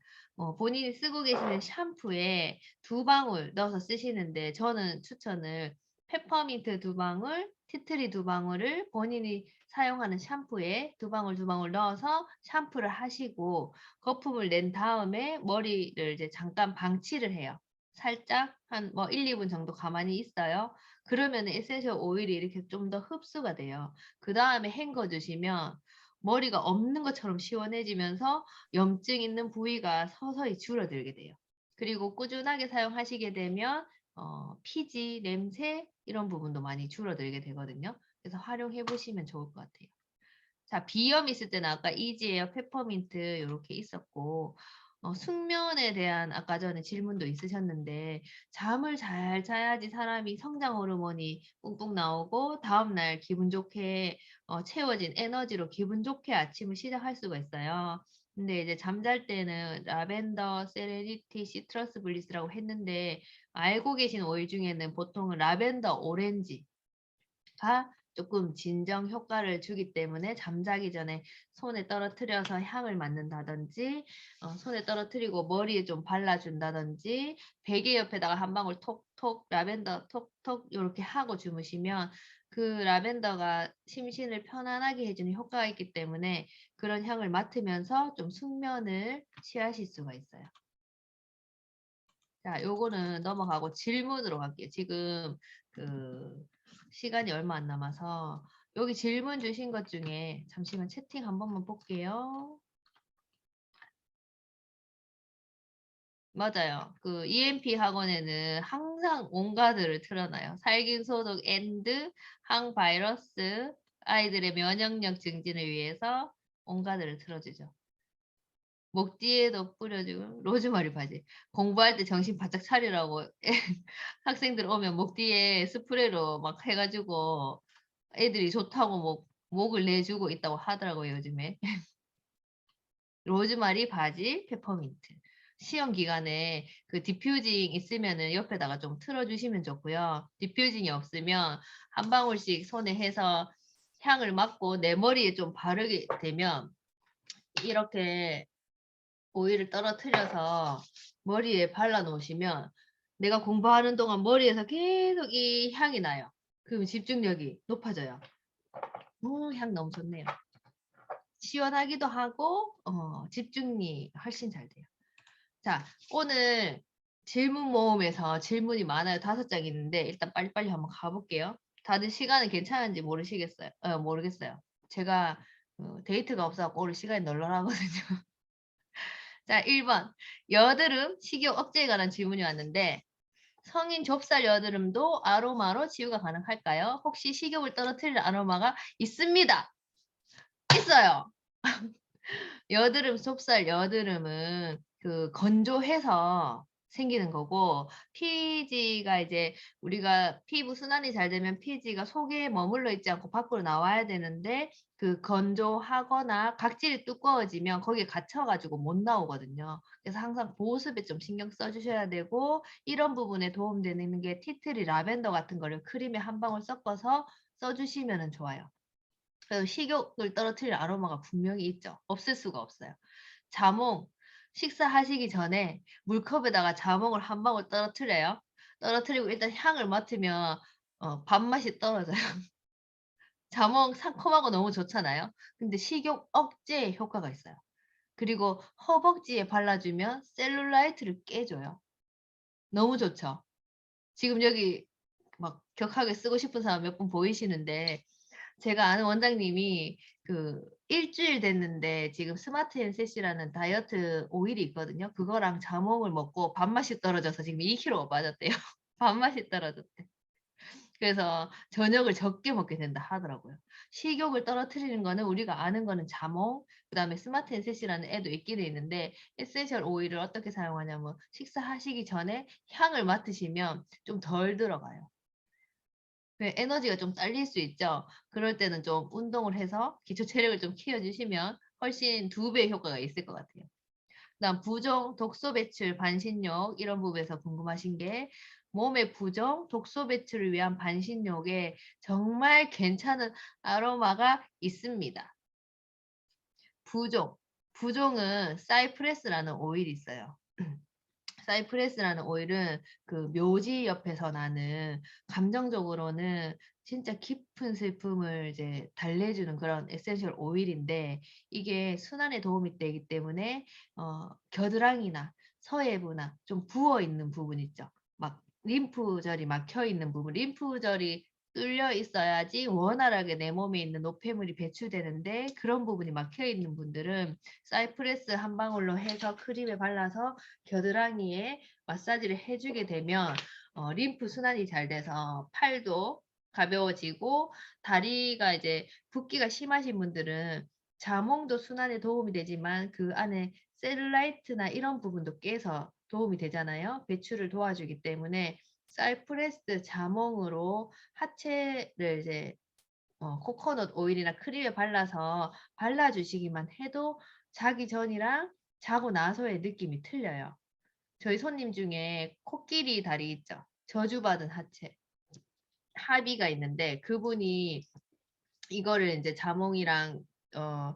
본인이 쓰고 계시는 샴푸에 2방울 넣어서 쓰시는데 저는 추천을 페퍼민트 2방울, 티트리 2방울을 본인이 사용하는 샴푸에 2방울, 2방울 넣어서 샴푸를 하시고 거품을 낸 다음에 머리를 이제 잠깐 방치를 해요. 살짝 한 1-2분 정도 가만히 있어요. 그러면은 에센셜 오일이 이렇게 좀 더 흡수가 돼요. 그다음에 헹궈 주시면 머리가 없는 것처럼 시원해지면서 염증 있는 부위가 서서히 줄어들게 돼요. 그리고 꾸준하게 사용하시게 되면 피지, 냄새 이런 부분도 많이 줄어들게 되거든요. 그래서 활용해 보시면 좋을 것 같아요. 자, 비염 있을 때는 아까 이지에어, 페퍼민트 요렇게 있었고 숙면에 대한 아까 전에 질문도 있으셨는데 잠을 잘 자야지 사람이 성장 호르몬이 뿡뿡 나오고 다음날 기분 좋게 채워진 에너지로 기분 좋게 아침을 시작할 수가 있어요. 근데 이제 잠잘 때는 라벤더, 세레니티, 시트러스 블리스라고 했는데 알고 계신 오일 중에는 보통은 라벤더, 오렌지가 조금 진정 효과를 주기 때문에 잠자기 전에 손에 떨어뜨려서 향을 맡는다든지 손에 떨어뜨리고 머리에 좀 발라준다든지 베개 옆에다가 한 방울 톡톡 라벤더 톡톡 요렇게 하고 주무시면 그 라벤더가 심신을 편안하게 해주는 효과가 있기 때문에 그런 향을 맡으면서 좀 숙면을 취하실 수가 있어요. 자, 요거는 넘어가고 질문으로 갈게요. 지금 그 시간이 얼마 안 남아서 여기 질문 주신 것 중에 잠시만 채팅 한 번만 볼게요. 맞아요. 그 EMP 학원에는 항상 온가드를 틀어놔요. 살균 소독 앤드 항바이러스 아이들의 면역력 증진을 위해서 온가드를 틀어주죠. 목 뒤에도 뿌려주고 로즈마리 바지. 공부할 때 정신 바짝 차리라고 학생들 오면 목 뒤에 스프레이로 막 해 가지고 애들이 좋다고 목을 내주고 있다고 하더라고요, 요즘에. 로즈마리, 바질, 페퍼민트. 시험 기간에 그 디퓨징 있으면은 옆에다가 좀 틀어 주시면 좋고요. 디퓨징이 없으면 한 방울씩 손에 해서 향을 맡고 내 머리에 좀 바르게 되면 이렇게 오일을 떨어뜨려서 머리에 발라 놓으시면 내가 공부하는 동안 머리에서 계속 이 향이 나요. 그럼 집중력이 높아져요. 향 너무 좋네요. 시원하기도 하고 집중이 훨씬 잘 돼요. 자, 오늘 질문 모음에서 질문이 많아요. 5장 있는데 일단 빨리빨리 한번 가볼게요. 다들 시간은 괜찮은지 모르시겠어요? 모르겠어요. 제가 데이트가 없어서 오늘 시간이 널널하거든요. 자, 1번. 여드름, 식욕 억제에 관한 질문이 왔는데 성인 좁쌀 여드름도 아로마로 치유가 가능할까요? 혹시 식욕을 떨어뜨릴 아로마가 있습니다. 있어요. 여드름, 좁쌀 여드름은 그 건조해서 생기는 거고 피지가 이제 우리가 피부 순환이 잘 되면 피지가 속에 머물러 있지 않고 밖으로 나와야 되는데 그 건조하거나 각질이 두꺼워지면 거기에 갇혀 가지고 못 나오거든요. 그래서 항상 보습에 좀 신경 써 주셔야 되고 이런 부분에 도움되는 게 티트리 라벤더 같은 거를 크림에 한 방울 섞어서 써 주시면은 좋아요. 그래서 식욕을 떨어뜨릴 아로마가 분명히 있죠. 없을 수가 없어요. 자몽, 식사하시기 전에 물컵에다가 자몽을 한 방울 떨어뜨려요. 떨어뜨리고 일단 향을 맡으면 밥맛이 떨어져요. 자몽 상큼하고 너무 좋잖아요. 근데 식욕 억제에 효과가 있어요. 그리고 허벅지에 발라주면 셀룰라이트를 깨줘요. 너무 좋죠. 지금 여기 막 격하게 쓰고 싶은 사람 몇 분 보이시는데 제가 아는 원장님이 그 일주일 됐는데 지금 스마트 앤셋이라는 다이어트 오일이 있거든요. 그거랑 자몽을 먹고 밥맛이 떨어져서 지금 2kg가 빠졌대요. 밥맛이 떨어졌대. 그래서 저녁을 적게 먹게 된다 하더라고요. 식욕을 떨어뜨리는 거는 우리가 아는 거는 자몽, 그다음에 스마트 앤셋이라는 애도 있기는 있는데 에센셜 오일을 어떻게 사용하냐면 식사하시기 전에 향을 맡으시면 좀 덜 들어가요. 그 에너지가 좀 딸릴 수 있죠. 그럴 때는 좀 운동을 해서 기초 체력을 좀 키워 주시면 훨씬 2배의 효과가 있을 것 같아요. 그다음 부종, 독소 배출, 반신욕 이런 부분에서 궁금하신 게 몸의 부종, 독소 배출을 위한 반신욕에 정말 괜찮은 아로마가 있습니다. 부종. 부종은 사이프레스라는 오일이 있어요. 사이프레스라는 오일은 그 묘지 옆에서 나는 감정적으로는 진짜 깊은 슬픔을 이제 달래주는 그런 에센셜 오일인데 이게 순환에 도움이 되기 때문에 겨드랑이나 서해부나 좀 부어 있는 부분 있죠. 막 림프절이 막혀 있는 부분, 림프절이 뚫려 있어야지 원활하게 내 몸에 있는 노폐물이 배출되는데 그런 부분이 막혀 있는 분들은 사이프레스 한 방울로 해서 크림에 발라서 겨드랑이에 마사지를 해주게 되면 림프 순환이 잘 돼서 팔도 가벼워지고 다리가 이제 붓기가 심하신 분들은 자몽도 순환에 도움이 되지만 그 안에 셀룰라이트나 이런 부분도 깨서 도움이 되잖아요. 배출을 도와주기 때문에 사이프레스 자몽으로 하체를 이제 코코넛 오일이나 크림에 발라서 발라주시기만 해도 자기 전이랑 자고 나서의 느낌이 틀려요. 저희 손님 중에 코끼리 다리 있죠. 저주받은 하체. 하비가 있는데 그분이 이거를 이제 자몽이랑 어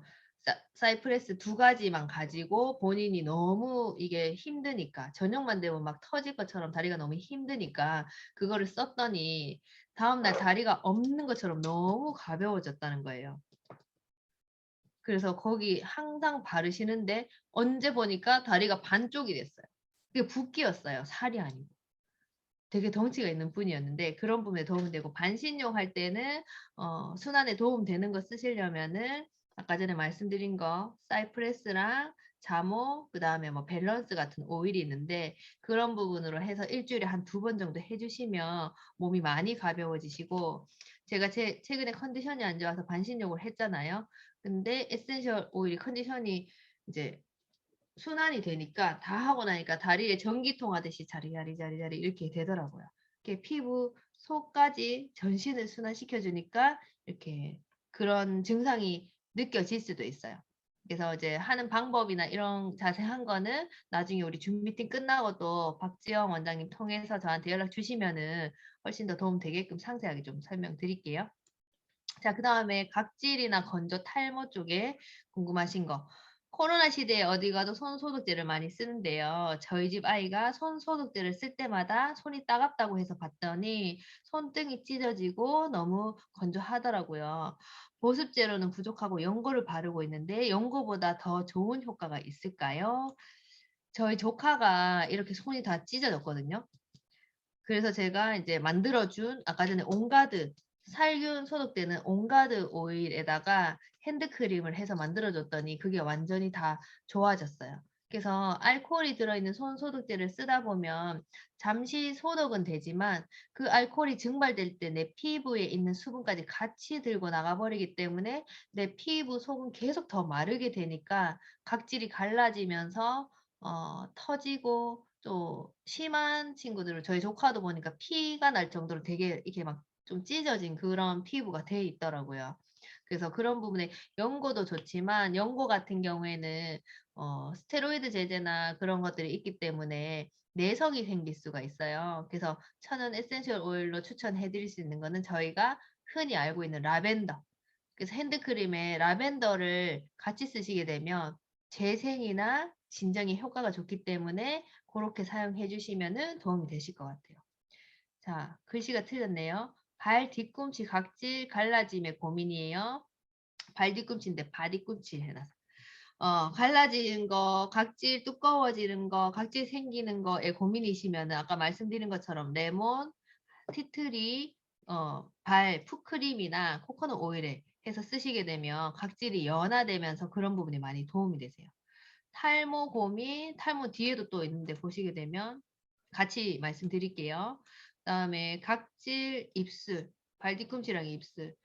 사이프레스 두 가지만 가지고 본인이 너무 이게 힘드니까 저녁만 되면 막 터질 것처럼 다리가 너무 힘드니까 그거를 썼더니 다음날 다리가 없는 것처럼 너무 가벼워졌다는 거예요. 그래서 거기 항상 바르시는데 언제 보니까 다리가 반쪽이 됐어요. 그게 붓기였어요. 살이 아니고. 되게 덩치가 있는 분이었는데 그런 부분에 도움이 되고 반신욕 할 때는 순환에 도움되는 거 쓰시려면은 아까 전에 말씀드린 거 사이프레스랑 자몽 그다음에 뭐 밸런스 같은 오일이 있는데 그런 부분으로 해서 일주일에 한 2번 정도 해 주시면 몸이 많이 가벼워지시고 제가 최근에 컨디션이 안 좋아서 반신욕을 했잖아요. 근데 에센셜 오일 컨디션이 이제 순환이 되니까 다 하고 나니까 다리에 전기통 하듯이 자리자리 이렇게 되더라고요. 이렇게 피부, 속까지 전신을 순환시켜 주니까 이렇게 그런 증상이 느껴질 수도 있어요. 그래서 이제 하는 방법이나 이런 자세한 거는 나중에 우리 줌 미팅 끝나고 또 박지영 원장님 통해서 저한테 연락 주시면은 훨씬 더 도움 되게끔 상세하게 좀 설명드릴게요. 자, 그다음에 각질이나 건조 탈모 쪽에 궁금하신 거. 코로나 시대에 어디 가도 손 소독제를 많이 쓰는데요. 저희 집 아이가 손 소독제를 쓸 때마다 손이 따갑다고 해서 봤더니 손등이 찢어지고 너무 건조하더라고요. 보습제로는 부족하고 연고를 바르고 있는데 연고보다 더 좋은 효과가 있을까요? 저희 조카가 이렇게 손이 다 찢어졌거든요. 그래서 제가 이제 만들어준 아까 전에 온가드 살균 소독되는 온가드 오일에다가 핸드크림을 해서 만들어줬더니 그게 완전히 다 좋아졌어요. 그래서 알코올이 들어있는 손 소독제를 쓰다 보면 잠시 소독은 되지만 그 알코올이 증발될 때 내 피부에 있는 수분까지 같이 들고 나가버리기 때문에 내 피부 속은 계속 더 마르게 되니까 각질이 갈라지면서 터지고 또 심한 친구들은 저희 조카도 보니까 피가 날 정도로 되게 이렇게 막 좀 찢어진 그런 피부가 돼 있더라고요. 그래서 그런 부분에 연고도 좋지만 연고 같은 경우에는 스테로이드 제제나 그런 것들이 있기 때문에 내성이 생길 수가 있어요. 그래서 천연 에센셜 오일로 추천해 드릴 수 있는 거는 저희가 흔히 알고 있는 라벤더. 그래서 핸드크림에 라벤더를 같이 쓰시게 되면 재생이나 진정에 효과가 좋기 때문에 고렇게 사용해 주시면은 도움이 되실 것 같아요. 자, 글씨가 틀렸네요. 발 뒤꿈치 각질 갈라짐에 고민이에요. 발 뒤꿈치인데 바뒤꿈치 해놔서. 갈라지는 거, 각질 두꺼워지는 거, 각질 생기는 거에 고민이시면은 아까 말씀드린 것처럼 레몬, 티트리, 발 풋크림이나 코코넛 오일에 해서 쓰시게 되면 각질이 연화되면서 그런 부분이 많이 도움이 되세요. 탈모 고민, 탈모 뒤에도 또 있는데 보시게 되면 같이 말씀드릴게요. 그다음에 각질, 입술, 발 뒤꿈치랑 입술.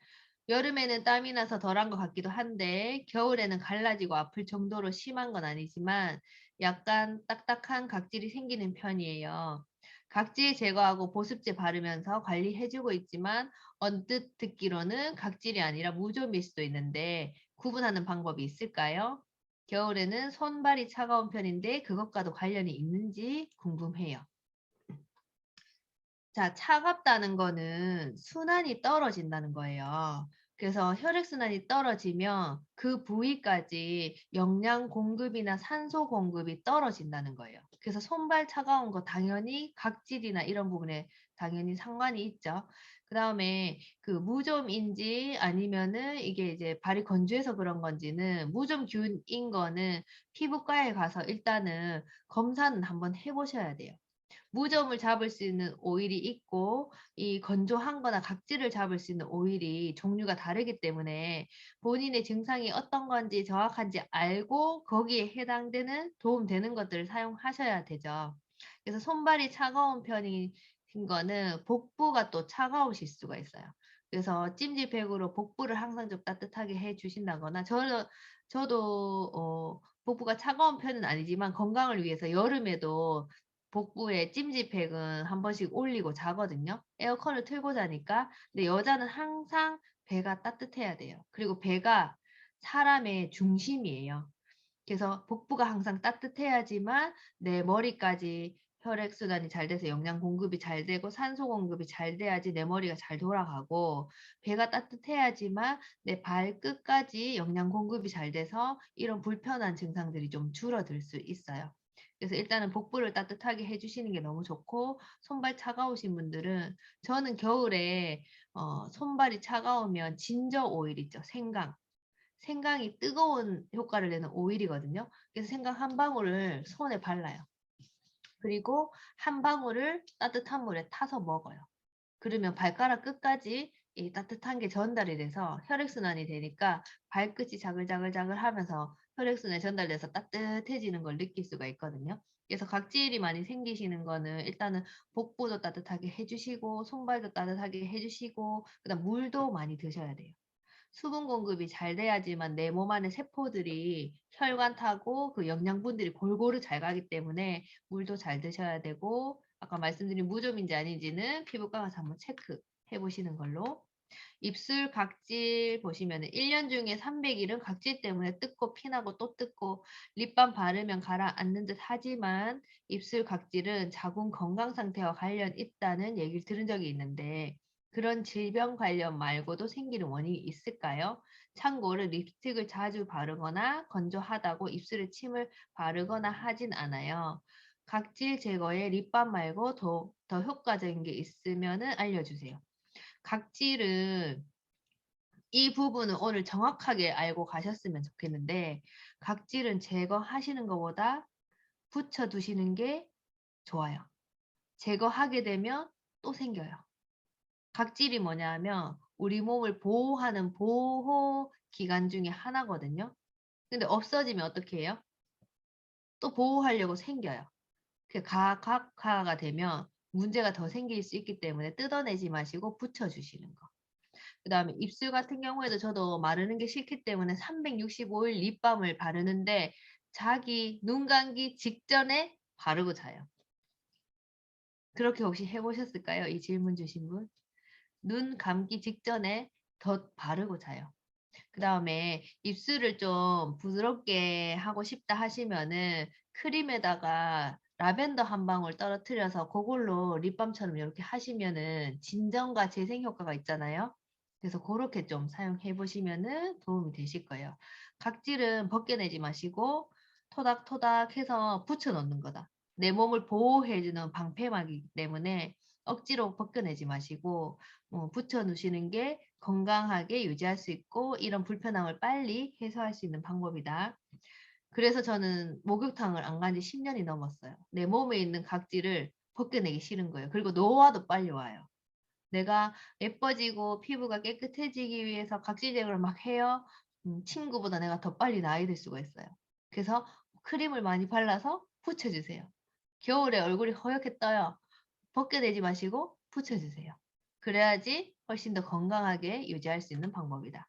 여름에는 땀이 나서 덜한 것 같기도 한데 겨울에는 갈라지고 아플 정도로 심한 건 아니지만 약간 딱딱한 각질이 생기는 편이에요. 각질 제거하고 보습제 바르면서 관리해주고 있지만 언뜻 듣기로는 각질이 아니라 무좀일 수도 있는데 구분하는 방법이 있을까요? 겨울에는 손발이 차가운 편인데 그것과도 관련이 있는지 궁금해요. 자, 차갑다는 거는 순환이 떨어진다는 거예요. 그래서 혈액순환이 떨어지면 그 부위까지 영양 공급이나 산소 공급이 떨어진다는 거예요. 그래서 손발 차가운 거 당연히 각질이나 이런 부분에 당연히 상관이 있죠. 그다음에 그 무좀인지 아니면은 이게 이제 발이 건조해서 그런 건지는 무좀균인 거는 피부과에 가서 일단은 검사는 한번 해보셔야 돼요. 무좀을 잡을 수 있는 오일이 있고 이 건조한 거나 각질을 잡을 수 있는 오일이 종류가 다르기 때문에 본인의 증상이 어떤 건지 정확한지 알고 거기에 해당되는 도움되는 것들을 사용하셔야 되죠. 그래서 손발이 차가운 편인 거는 복부가 또 차가우실 수가 있어요. 그래서 찜질팩으로 복부를 항상 좀 따뜻하게 해 주신다거나 저도 복부가 차가운 편은 아니지만 건강을 위해서 여름에도 복부에 찜질팩은 한 번씩 올리고 자거든요. 에어컨을 틀고 자니까. 근데 여자는 항상 배가 따뜻해야 돼요. 그리고 배가 사람의 중심이에요. 그래서 복부가 항상 따뜻해야지만 내 머리까지 혈액순환이 잘 돼서 영양 공급이 잘 되고 산소 공급이 잘 돼야지 내 머리가 잘 돌아가고 배가 따뜻해야지만 내 발끝까지 영양 공급이 잘 돼서 이런 불편한 증상들이 좀 줄어들 수 있어요. 그래서 일단은 복부를 따뜻하게 해주시는 게 너무 좋고 손발 차가우신 분들은 저는 겨울에 손발이 차가우면 진저 오일 있죠. 생강. 생강이 뜨거운 효과를 내는 오일이거든요. 그래서 생강 한 방울을 손에 발라요. 그리고 한 방울을 따뜻한 물에 타서 먹어요. 그러면 발가락 끝까지 이 따뜻한 게 전달이 돼서 혈액순환이 되니까 발끝이 자글자글자글 하면서 혈액순환이 전달돼서 따뜻해지는 걸 느낄 수가 있거든요. 그래서 각질이 많이 생기시는 거는 일단은 복부도 따뜻하게 해주시고 손발도 따뜻하게 해주시고 그다음 물도 많이 드셔야 돼요. 수분 공급이 잘 돼야지만 내 몸 안의 세포들이 혈관 타고 그 영양분들이 골고루 잘 가기 때문에 물도 잘 드셔야 되고 아까 말씀드린 무좀인지 아닌지는 피부과 가서 한번 체크해 보시는 걸로. 입술 각질 보시면 1년 중에 300일은 각질 때문에 뜯고 피나고 또 뜯고 립밤 바르면 가라앉는 듯 하지만 입술 각질은 자궁 건강 상태와 관련 있다는 얘기를 들은 적이 있는데 그런 질병 관련 말고도 생기는 원인이 있을까요? 참고로 립스틱을 자주 바르거나 건조하다고 입술에 침을 바르거나 하진 않아요. 각질 제거에 립밤 말고 더 효과적인 게 있으면 알려주세요. 각질은 이 부분은 오늘 정확하게 알고 가셨으면 좋겠는데 각질은 제거하시는 것보다 붙여두시는 게 좋아요. 제거하게 되면 또 생겨요. 각질이 뭐냐면 우리 몸을 보호하는 보호 기관 중에 하나거든요. 근데 없어지면 어떻게 해요? 또 보호하려고 생겨요. 그 각화가 되면 문제가 더 생길 수 있기 때문에 뜯어내지 마시고 붙여주시는 거. 그다음에 입술 같은 경우에도 저도 마르는 게 싫기 때문에 365일 립밤을 바르는데 자기 눈 감기 직전에 바르고 자요. 그렇게 혹시 해보셨을까요? 이 질문 주신 분? 눈 감기 직전에 덧 바르고 자요. 그다음에 입술을 좀 부드럽게 하고 싶다 하시면은 크림에다가 라벤더 한 방울 떨어뜨려서 그걸로 립밤처럼 이렇게 하시면은 진정과 재생 효과가 있잖아요. 그래서 그렇게 좀 사용해 보시면은 도움이 되실 거예요. 각질은 벗겨내지 마시고 토닥토닥 해서 붙여 놓는 거다. 내 몸을 보호해 주는 방패막이기 때문에 억지로 벗겨내지 마시고 붙여 놓으시는 게 건강하게 유지할 수 있고 이런 불편함을 빨리 해소할 수 있는 방법이다. 그래서 저는 목욕탕을 안 간지 10년이 넘었어요. 내 몸에 있는 각질을 벗겨내기 싫은 거예요. 그리고 노화도 빨리 와요. 내가 예뻐지고 피부가 깨끗해지기 위해서 각질 제거를 막 해요. 친구보다 내가 더 빨리 나이 들 수가 있어요. 그래서 크림을 많이 발라서 붙여주세요. 겨울에 얼굴이 허옇게 떠요. 벗겨내지 마시고 붙여주세요. 그래야지 훨씬 더 건강하게 유지할 수 있는 방법이다.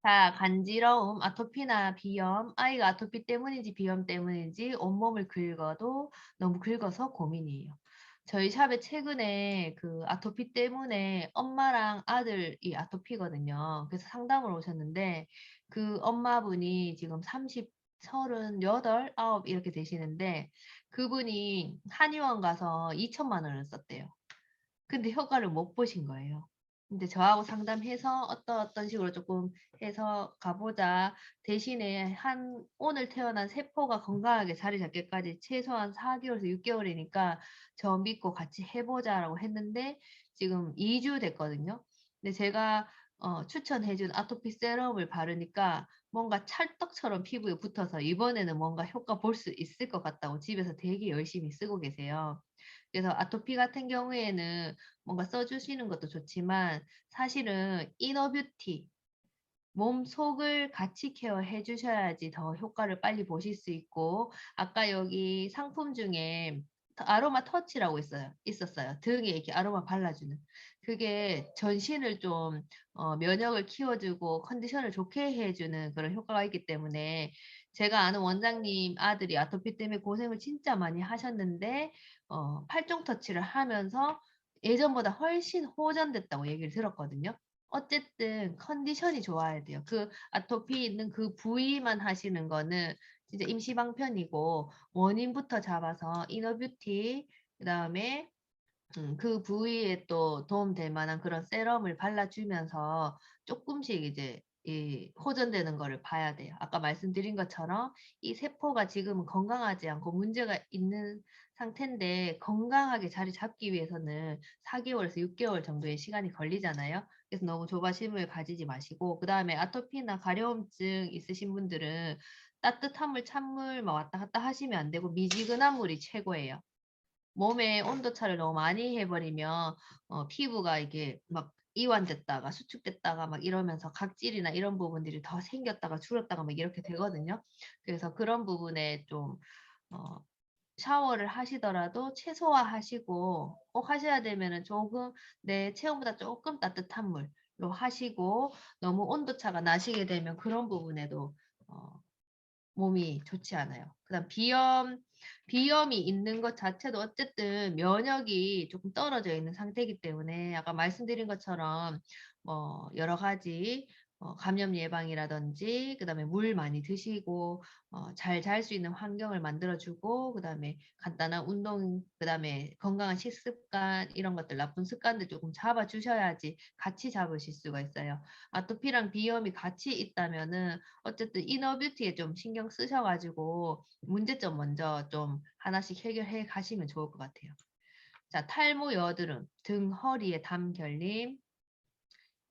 자, 간지러움, 아토피나 비염, 아이가 아토피 때문인지 비염 때문인지 온몸을 긁어도 너무 긁어서 고민이에요. 저희 샵에 최근에 그 아토피 때문에 엄마랑 아들이 아토피거든요. 그래서 상담을 오셨는데 그 엄마분이 지금 30, 38, 9 이렇게 되시는데 그분이 한의원 가서 2천만 원을 썼대요. 근데 효과를 못 보신 거예요. 근데 저하고 상담해서 어떤 식으로 조금 해서 가보자. 대신에 오늘 태어난 세포가 건강하게 자리 잡기까지 최소한 4개월에서 6개월이니까 저 믿고 같이 해보자라고 했는데 지금 2주 됐거든요. 근데 제가 추천해준 아토피 세럼을 바르니까 뭔가 찰떡처럼 피부에 붙어서 이번에는 뭔가 효과 볼 수 있을 것 같다고 집에서 되게 열심히 쓰고 계세요. 그래서 아토피 같은 경우에는 뭔가 써주시는 것도 좋지만 사실은 이너뷰티, 몸 속을 같이 케어해 주셔야지 더 효과를 빨리 보실 수 있고 아까 여기 상품 중에 아로마 터치라고 있었어요. 등에 이렇게 아로마 발라주는. 그게 전신을 좀 면역을 키워주고 컨디션을 좋게 해주는 그런 효과가 있기 때문에 제가 아는 원장님 아들이 아토피 때문에 고생을 진짜 많이 하셨는데 팔종 터치를 하면서 예전보다 훨씬 호전됐다고 얘기를 들었거든요. 어쨌든 컨디션이 좋아야 돼요. 그 아토피 있는 그 부위만 하시는 거는 진짜 임시방편이고 원인부터 잡아서 이너뷰티 그다음에 그 부위에 또 도움될 만한 그런 세럼을 발라주면서 조금씩 이제 이 호전되는 거를 봐야 돼요. 아까 말씀드린 것처럼 이 세포가 지금은 건강하지 않고 문제가 있는 상태인데 건강하게 자리 잡기 위해서는 4개월에서 6개월 정도의 시간이 걸리잖아요. 그래서 너무 조바심을 가지지 마시고 그다음에 아토피나 가려움증 있으신 분들은 따뜻한 물, 찬물 막 왔다 갔다 하시면 안 되고 미지근한 물이 최고예요. 몸의 온도차를 너무 많이 해버리면 피부가 이게 막 이완됐다가 수축됐다가 막 이러면서 각질이나 이런 부분들이 더 생겼다가 줄었다가 막 이렇게 되거든요. 그래서 그런 부분에 좀 어, 샤워를 하시더라도 최소화하시고 꼭 하셔야 되면은 조금 내 체온보다 조금 따뜻한 물로 하시고 너무 온도차가 나시게 되면 그런 부분에도 어, 몸이 좋지 않아요. 그다음 비염이 있는 것 자체도 어쨌든 면역이 조금 떨어져 있는 상태이기 때문에 아까 말씀드린 것처럼 뭐 여러 가지 감염 예방이라든지 그다음에 물 많이 드시고 잘 잘 수 있는 환경을 만들어 주고 그다음에 간단한 운동 그다음에 건강한 식습관 이런 것들 나쁜 습관들 조금 잡아 주셔야지 같이 잡으실 수가 있어요. 아토피랑 비염이 같이 있다면은 어쨌든 이너뷰티에 좀 신경 쓰셔가지고 문제점 먼저 좀 하나씩 해결해 가시면 좋을 것 같아요. 자, 탈모 여드름, 등 허리에 담 결림.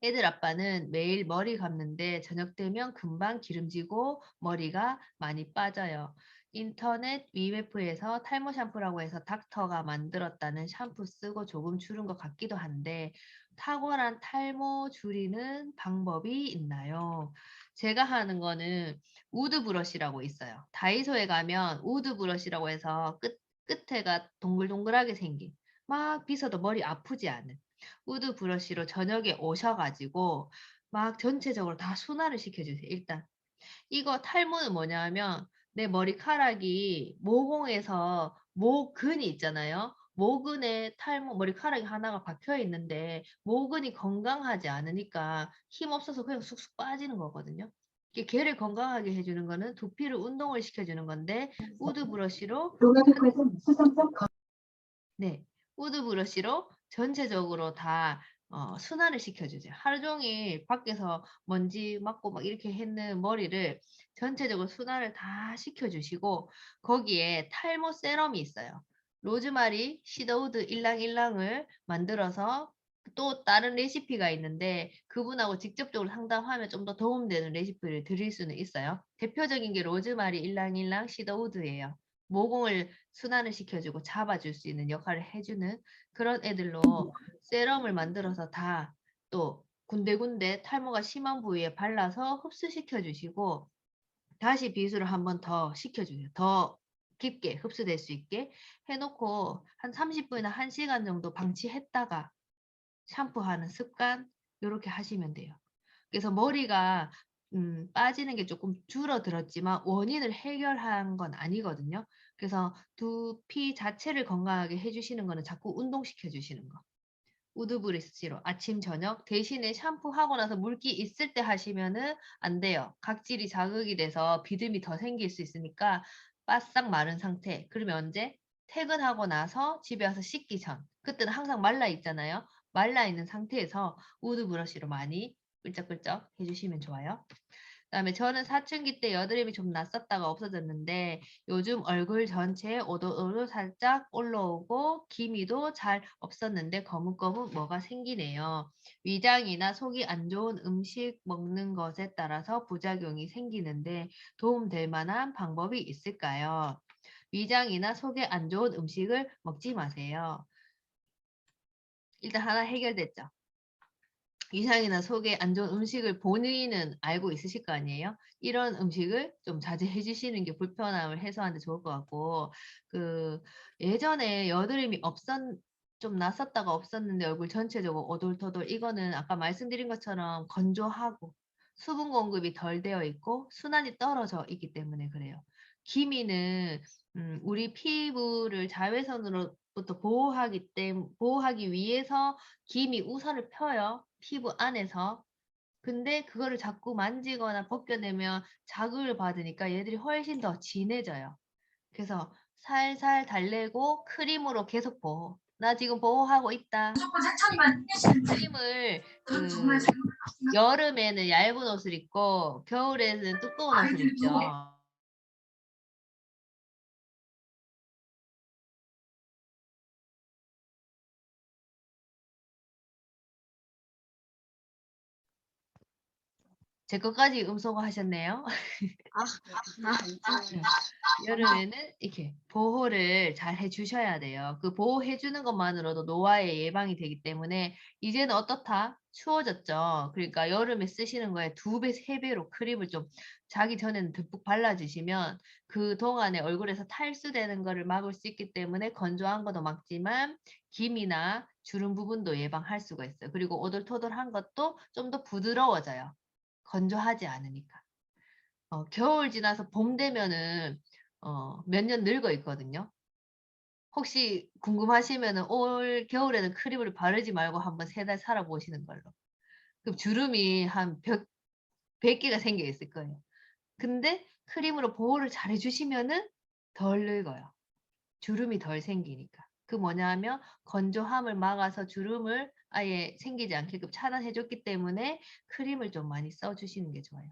애들 아빠는 매일 머리 감는데 저녁 되면 금방 기름지고 머리가 많이 빠져요. 인터넷 위메프에서 탈모 샴푸라고 해서 닥터가 만들었다는 샴푸 쓰고 조금 줄은 것 같기도 한데 탁월한 탈모 줄이는 방법이 있나요? 제가 하는 거는 우드 브러쉬라고 있어요. 다이소에 가면 우드 브러쉬라고 해서 끝에가 동글동글하게 생긴 막 빗어도 머리 아프지 않은 우드 브러쉬로 저녁에 오셔가지고 막 전체적으로 다 순화를 시켜주세요. 일단 이거 탈모는 뭐냐 하면 내 머리카락이 모공에서 모근이 있잖아요. 모근에 탈모 머리카락이 하나가 박혀 있는데 모근이 건강하지 않으니까 힘 없어서 그냥 쑥쑥 빠지는 거거든요. 걔를 건강하게 해주는 거는 두피를 운동을 시켜주는 건데 우드 브러쉬로 네, 우드 브러쉬로 전체적으로 다 순환을 시켜주세요. 하루 종일 밖에서 먼지 맡고 막 이렇게 했는 머리를 전체적으로 순환을 다 시켜주시고 거기에 탈모 세럼이 있어요. 로즈마리, 시더우드 일랑일랑을 만들어서 또 다른 레시피가 있는데 그분하고 직접적으로 상담하면 좀 더 도움되는 레시피를 드릴 수는 있어요. 대표적인 게 로즈마리 일랑일랑 시더우드예요. 모공을 순환을 시켜주고 잡아줄 수 있는 역할을 해주는 그런 애들로 세럼을 만들어서 다 또 군데군데 탈모가 심한 부위에 발라서 흡수시켜 주시고 다시 비수를 한번 더 시켜주세요. 더 깊게 흡수될 수 있게 해놓고 한 30분이나 1시간 정도 방치했다가 샴푸하는 습관 이렇게 하시면 돼요. 그래서 머리가 빠지는 게 조금 줄어들었지만 원인을 해결한 건 아니거든요. 그래서 두피 자체를 건강하게 해 주시는 거는 자꾸 운동시켜 주시는 거. 우드브리스로 아침 저녁 대신에 샴푸하고 나서 물기 있을 때 하시면은 안 돼요. 각질이 자극이 돼서 비듬이 더 생길 수 있으니까 바싹 마른 상태. 그러면 언제? 퇴근하고 나서 집에 와서 씻기 전. 그때는 항상 말라 있잖아요. 말라 있는 상태에서 우드 브러쉬로 많이 끌적끌적 해 주시면 좋아요. 그다음에 저는 사춘기 때 여드름이 좀 났었다가 없어졌는데 요즘 얼굴 전체에 오돌오돌 살짝 올라오고 기미도 잘 없었는데 거뭇거뭇 뭐가 생기네요. 위장이나 속이 안 좋은 음식 먹는 것에 따라서 부작용이 생기는데 도움될 만한 방법이 있을까요? 위장이나 속에 안 좋은 음식을 먹지 마세요. 일단 하나 해결됐죠. 위장이나 속에 안 좋은 음식을 본인은 알고 있으실 거 아니에요? 이런 음식을 좀 자제해 주시는 게 불편함을 해소하는 데 좋을 것 같고 그 예전에 여드름이 좀 났었다가 없었는데 얼굴 전체적으로 오돌토돌 이거는 아까 말씀드린 것처럼 건조하고 수분 공급이 덜 되어 있고 순환이 떨어져 있기 때문에 그래요. 기미는 우리 피부를 자외선으로부터 보호하기 위해서 기미 우선을 펴요. 피부 안에서. 근데 그거를 자꾸 만지거나 벗겨내면 자극을 받으니까 얘들이 훨씬 더 진해져요. 그래서 살살 달래고 크림으로 계속 보호. "나 지금 보호하고 있다." 무조건 세찬이만 해주시는 분이 크림을 저는 정말 그 잘못 알았습니다. 여름에는 얇은 옷을 입고 겨울에는 두꺼운 옷을 아이들 입죠. 겨울에 제 것까지 음소거하셨네요. 여름에는 이렇게 보호를 잘 해 주셔야 돼요. 그 보호해 주는 것만으로도 노화의 예방이 되기 때문에 이제는 어떻다? 추워졌죠. 그러니까 여름에 쓰시는 거에 2 배, 3 배로 크림을 좀 자기 전에는 듬뿍 발라 주시면 그동안에 얼굴에서 탈수되는 거를 막을 수 있기 때문에 건조한 것도 막지만 기미나 주름 부분도 예방할 수가 있어요. 그리고 오돌토돌한 것도 좀 더 부드러워져요. 건조하지 않으니까. 겨울 지나서 봄 되면은 몇 년 늙어 있거든요. 혹시 궁금하시면은 올 겨울에는 크림을 바르지 말고 한번 3달 살아 보시는 걸로. 그럼 주름이 한 100 개가 생겨 있을 거예요. 근데 크림으로 보호를 잘 해 주시면은 덜 늙어요. 주름이 덜 생기니까. 그 뭐냐 하면 건조함을 막아서 주름을 아예 생기지 않게끔 차단해 줬기 때문에 크림을 좀 많이 써 주시는 게 좋아요.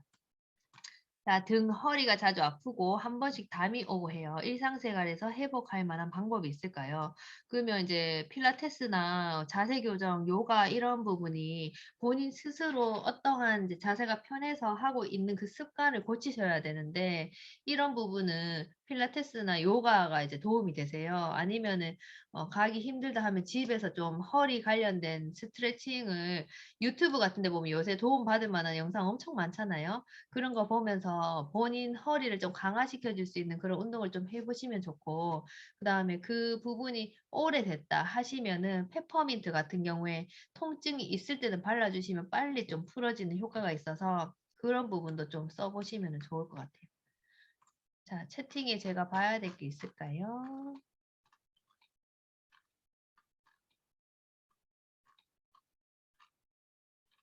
자, 등, 허리가 자주 아프고 한 번씩 담이 오고 해요. 일상생활에서 회복할 만한 방법이 있을까요? 그러면 이제 필라테스나 자세 교정, 요가 이런 부분이 본인 스스로 어떠한 이제 자세가 편해서 하고 있는 그 습관을 고치셔야 되는데 이런 부분은 필라테스나 요가가 이제 도움이 되세요. 아니면은 가기 힘들다 하면 집에서 좀 허리 관련된 스트레칭을 유튜브 같은 데 보면 요새 도움 받을 만한 영상 엄청 많잖아요. 그런 거 보면서 본인 허리를 좀 강화시켜 줄 수 있는 그런 운동을 좀 해 보시면 좋고 그다음에 그 부분이 오래됐다 하시면은 페퍼민트 같은 경우에 통증이 있을 때는 발라 주시면 빨리 좀 풀어지는 효과가 있어서 그런 부분도 좀 써 보시면은 좋을 것 같아요. 자, 채팅에 제가 봐야 될 게 있을까요?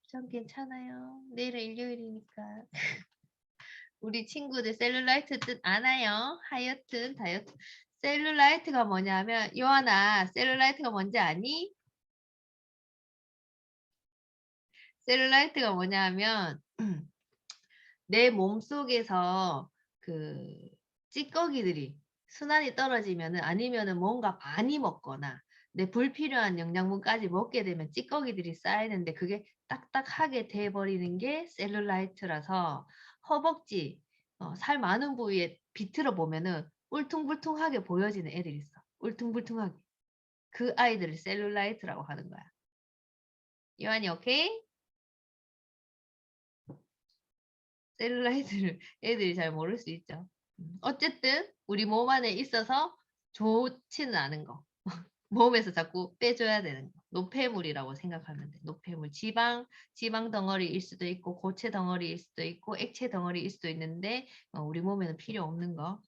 전 괜찮아요. 내일은 일요일이니까. 우리 친구들 셀룰라이트 뜻 아나요? 하여튼 다이어트. 셀룰라이트가 뭐냐면 요하나 셀룰라이트가 뭔지 아니? 셀룰라이트가 뭐냐면 내 몸속에서 그 찌꺼기들이 순환이 떨어지면은 아니면은 뭔가 많이 먹거나 내 불필요한 영양분까지 먹게 되면 찌꺼기들이 쌓이는데 그게 딱딱하게 돼 버리는 게 셀룰라이트라서 허벅지 살 많은 부위에 비틀어 보면은 울퉁불퉁하게 보여지는 애들이 있어. 울퉁불퉁하게. 그 아이들을 셀룰라이트라고 하는 거야. 요한이 오케이? 셀룰라이트를 애들이 잘 모를 수 있죠. 어쨌든 우리 몸 안에 있어서 좋지는 않은 거. 몸에서 자꾸 빼줘야 되는 거. 노폐물이라고 생각하면 돼. 노폐물. 지방 덩어리일 수도 있고 고체 덩어리일 수도 있고 액체 덩어리일 수도 있는데 우리 몸에는 필요 없는 거.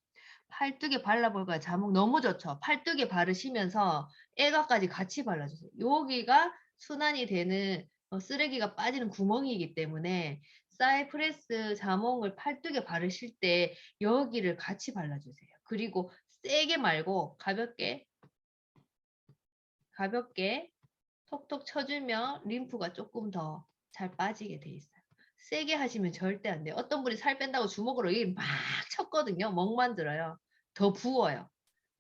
팔뚝에 발라볼까요? 자몽 너무 좋죠. 팔뚝에 바르시면서 애가까지 같이 발라주세요. 여기가 순환이 되는 쓰레기가 빠지는 구멍이기 때문에 사이프레스 자몽을 팔뚝에 바르실 때 여기를 같이 발라주세요. 그리고 세게 말고 가볍게 톡톡 쳐주면 림프가 조금 더 잘 빠지게 돼 있어요. 세게 하시면 절대 안 돼요. 어떤 분이 살 뺀다고 주먹으로 막 쳤거든요. 멍만 들어요. 더 부어요.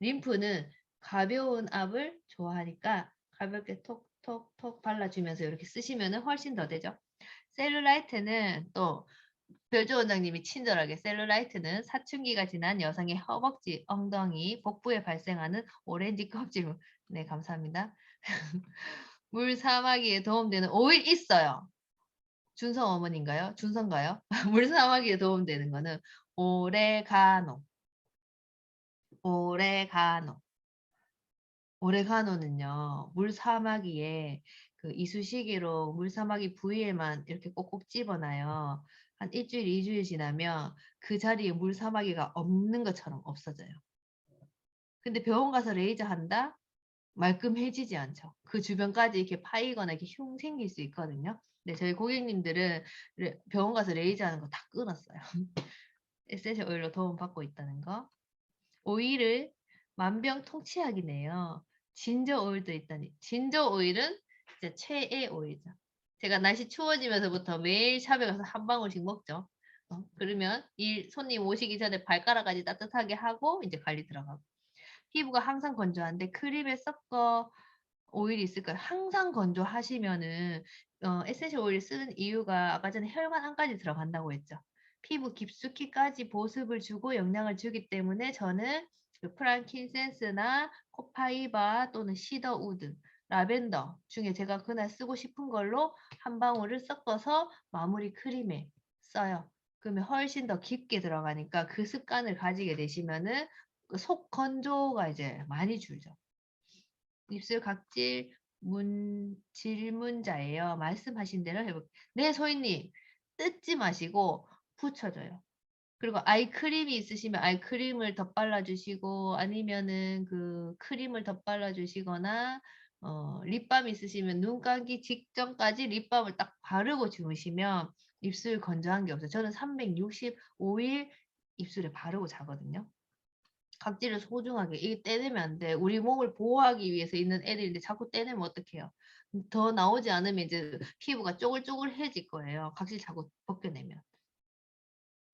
림프는 가벼운 압을 좋아하니까 가볍게 톡톡톡 발라주면서 이렇게 쓰시면 훨씬 더 되죠. 셀룰라이트는 또 별조 원장님이 친절하게 셀룰라이트는 사춘기가 지난 여성의 허벅지, 엉덩이, 복부에 발생하는 오렌지 껍질. 네, 감사합니다. 물 사마귀에 도움되는 오일 있어요. 준성 어머니인가요? 준성가요? 물 사마귀에 도움되는 거는 오레가노. 오레가노는요. 물 사마귀에 그 이쑤시개로 물 사마귀 부위에만 이렇게 꼭꼭 집어놔요. 한 일주일, 2주일 지나면 그 자리에 물 사마귀가 없는 것처럼 없어져요. 근데 병원 가서 레이저 한다? 말끔해지지 않죠. 그 주변까지 이렇게 파이거나 이렇게 흉 생길 수 있거든요. 네, 저희 고객님들은 병원 가서 레이저 하는 거 다 끊었어요. 에센셜 오일로 도움 받고 있다는 거. 오일을 만병통치약이네요. 진저 오일도 있다니. 진저 오일은 진짜 최애 오일이죠. 제가 날씨 추워지면서부터 매일 샵에 가서 한 방울씩 먹죠. 그러면 손님 오시기 전에 발가락까지 따뜻하게 하고 이제 관리 들어가고. 피부가 항상 건조한데 크림에 섞어 오일이 있을까요? 항상 건조하시면은 에센셜 오일 쓰는 이유가 아까 전에 혈관 안까지 들어간다고 했죠. 피부 깊숙이까지 보습을 주고 영양을 주기 때문에 저는 그 프랑킨센스나 코파이바 또는 시더우드, 라벤더 중에 제가 그날 쓰고 싶은 걸로 한 방울을 섞어서 마무리 크림에 써요. 그러면 훨씬 더 깊게 들어가니까 그 습관을 가지게 되시면은 속 건조가 이제 많이 줄죠. 입술 각질 질문자예요. 말씀하신 대로 해볼게요. 네, 소희님. 뜯지 마시고 붙여줘요. 그리고 아이크림이 있으시면 아이크림을 덧발라주시고 아니면은 그 크림을 덧발라주시거나 립밤 있으시면 눈 감기 직전까지 립밤을 딱 바르고 주무시면 입술 건조한 게 없어요. 저는 365일 입술에 바르고 자거든요. 각질을 소중하게 이게 떼내면 안 돼. 우리 몸을 보호하기 위해서 있는 애들인데 자꾸 떼내면 어떡해요. 더 나오지 않으면 이제 피부가 쪼글쪼글해질 거예요. 각질 자꾸 벗겨내면.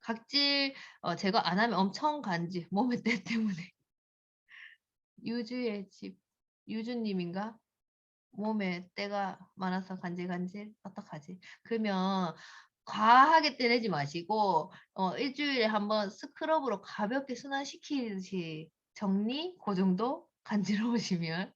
각질 제거 안 하면 엄청 간지. 몸에 때 때문에. 유주의 집. 유주님인가? 몸에 때가 많아서 간질간질 어떡하지? 그러면 과하게 떼내지 마시고 일주일에 한번 스크럽으로 가볍게 순환시키듯이 정리? 그 정도? 간지러우시면.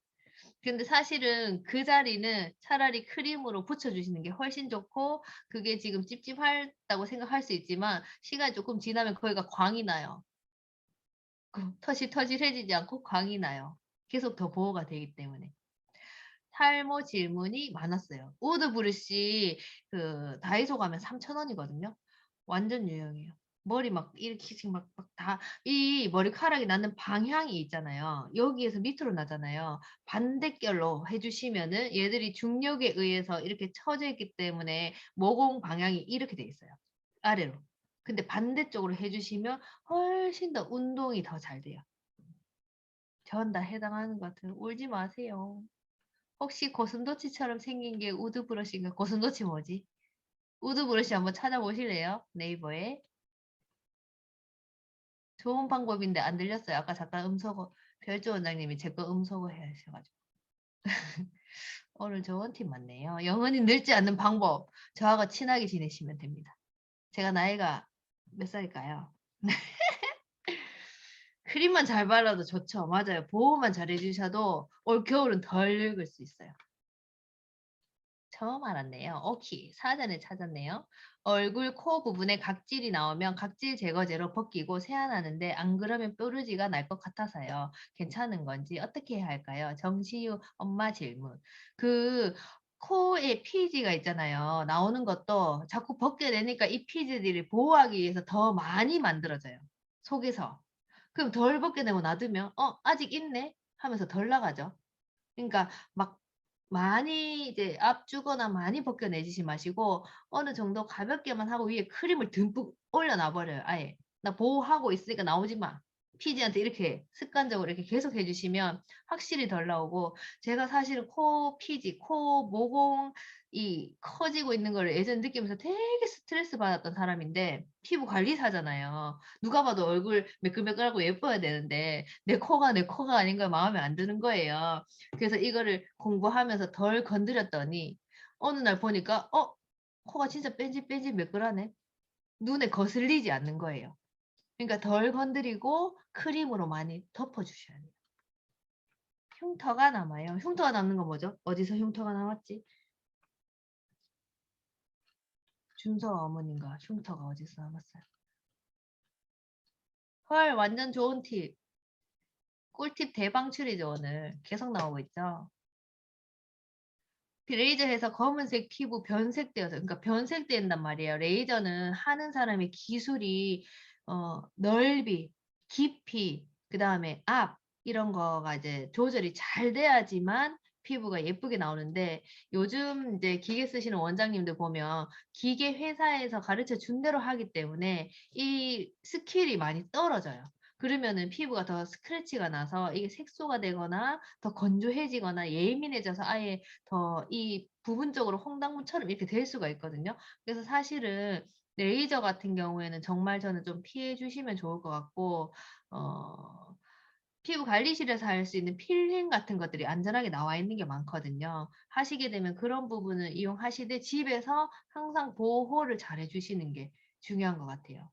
근데 사실은 그 자리는 차라리 크림으로 붙여주시는 게 훨씬 좋고 그게 지금 찝찝하다고 생각할 수 있지만 시간이 조금 지나면 거기가 광이 나요. 터질해지지 않고 광이 나요. 계속 더 보호가 되기 때문에. 탈모 질문이 많았어요. 우드 브러쉬 그 다이소 가면 3,000원이거든요. 완전 유용해요. 머리 막 이렇게 막 다 이 머리카락이 나는 방향이 있잖아요. 여기에서 밑으로 나잖아요. 반대결로 해주시면은 얘들이 중력에 의해서 이렇게 처져 있기 때문에 모공 방향이 이렇게 돼 있어요. 아래로. 근데 반대쪽으로 해주시면 훨씬 더 운동이 더 잘 돼요. 전 다 해당하는 것 같아요. 울지 마세요. 혹시 고슴도치처럼 생긴 게 우드 브러쉬인가? 고슴도치 뭐지? 우드 브러쉬 한번 찾아보실래요? 네이버에. 좋은 방법인데 안 들렸어요. 아까 잠깐 음소거, 별조 원장님이 제 거 음소거 해 하셔가지고. 오늘 좋은 팁 많네요. 영원히 늙지 않는 방법. 저하고 친하게 지내시면 됩니다. 제가 나이가 몇 살일까요? 크림만 잘 발라도 좋죠. 맞아요. 보호만 잘 해주셔도 올 겨울은 덜 늙을 수 있어요. 처음 알았네요. 오케이. 사전에 찾았네요. 얼굴, 코 부분에 각질이 나오면 각질 제거제로 벗기고 세안하는데 안 그러면 뾰루지가 날 것 같아서요. 괜찮은 건지 어떻게 해야 할까요? 정시유 엄마 질문. 그 코에 피지가 있잖아요. 나오는 것도 자꾸 벗겨내니까 이 피지들을 보호하기 위해서 더 많이 만들어져요. 속에서. 그럼 덜 벗겨내고 놔두면 아직 있네 하면서 덜 나가죠. 그러니까 막 많이 이제 압주거나 많이 벗겨내지지 마시고 어느 정도 가볍게만 하고 위에 크림을 듬뿍 올려놔 버려요. 아예 나 보호하고 있으니까 나오지 마. 피지한테 이렇게 습관적으로 이렇게 계속 해주시면 확실히 덜 나오고, 제가 사실은 코 피지, 코 모공이 커지고 있는 걸 예전 느끼면서 되게 스트레스 받았던 사람인데, 피부 관리사잖아요. 누가 봐도 얼굴 매끌매끌하고 예뻐야 되는데 내 코가 아닌 거 마음에 안 드는 거예요. 그래서 이거를 공부하면서 덜 건드렸더니 어느 날 보니까 코가 진짜 뺀질뺀질 매끌하네. 눈에 거슬리지 않는 거예요. 그러니까 덜 건드리고 크림으로 많이 덮어주셔야 돼요. 흉터가 남아요. 흉터가 남는 건 뭐죠? 어디서 흉터가 남았지? 준서 어머님과 흉터가 어디서 남았어요? 헐, 완전 좋은 팁. 꿀팁 대방출이죠, 오늘. 계속 나오고 있죠. 레이저해서 검은색 피부 변색되어서, 그러니까 변색된단 말이에요. 레이저는 하는 사람의 기술이 넓이, 깊이, 그 다음에 앞 이런 거가 이제 조절이 잘 돼야지만 피부가 예쁘게 나오는데, 요즘 이제 기계 쓰시는 원장님들 보면 기계 회사에서 가르쳐 준 대로 하기 때문에 이 스킬이 많이 떨어져요. 그러면은 피부가 더 스크래치가 나서 이게 색소가 되거나 더 건조해지거나 예민해져서 아예 더 이 부분적으로 홍당무처럼 이렇게 될 수가 있거든요. 그래서 사실은 레이저 같은 경우에는 정말 저는 좀 피해 주시면 좋을 것 같고, 피부 관리실에서 할 수 있는 필링 같은 것들이 안전하게 나와 있는 게 많거든요. 하시게 되면 그런 부분을 이용하시되 집에서 항상 보호를 잘 해주시는 게 중요한 것 같아요.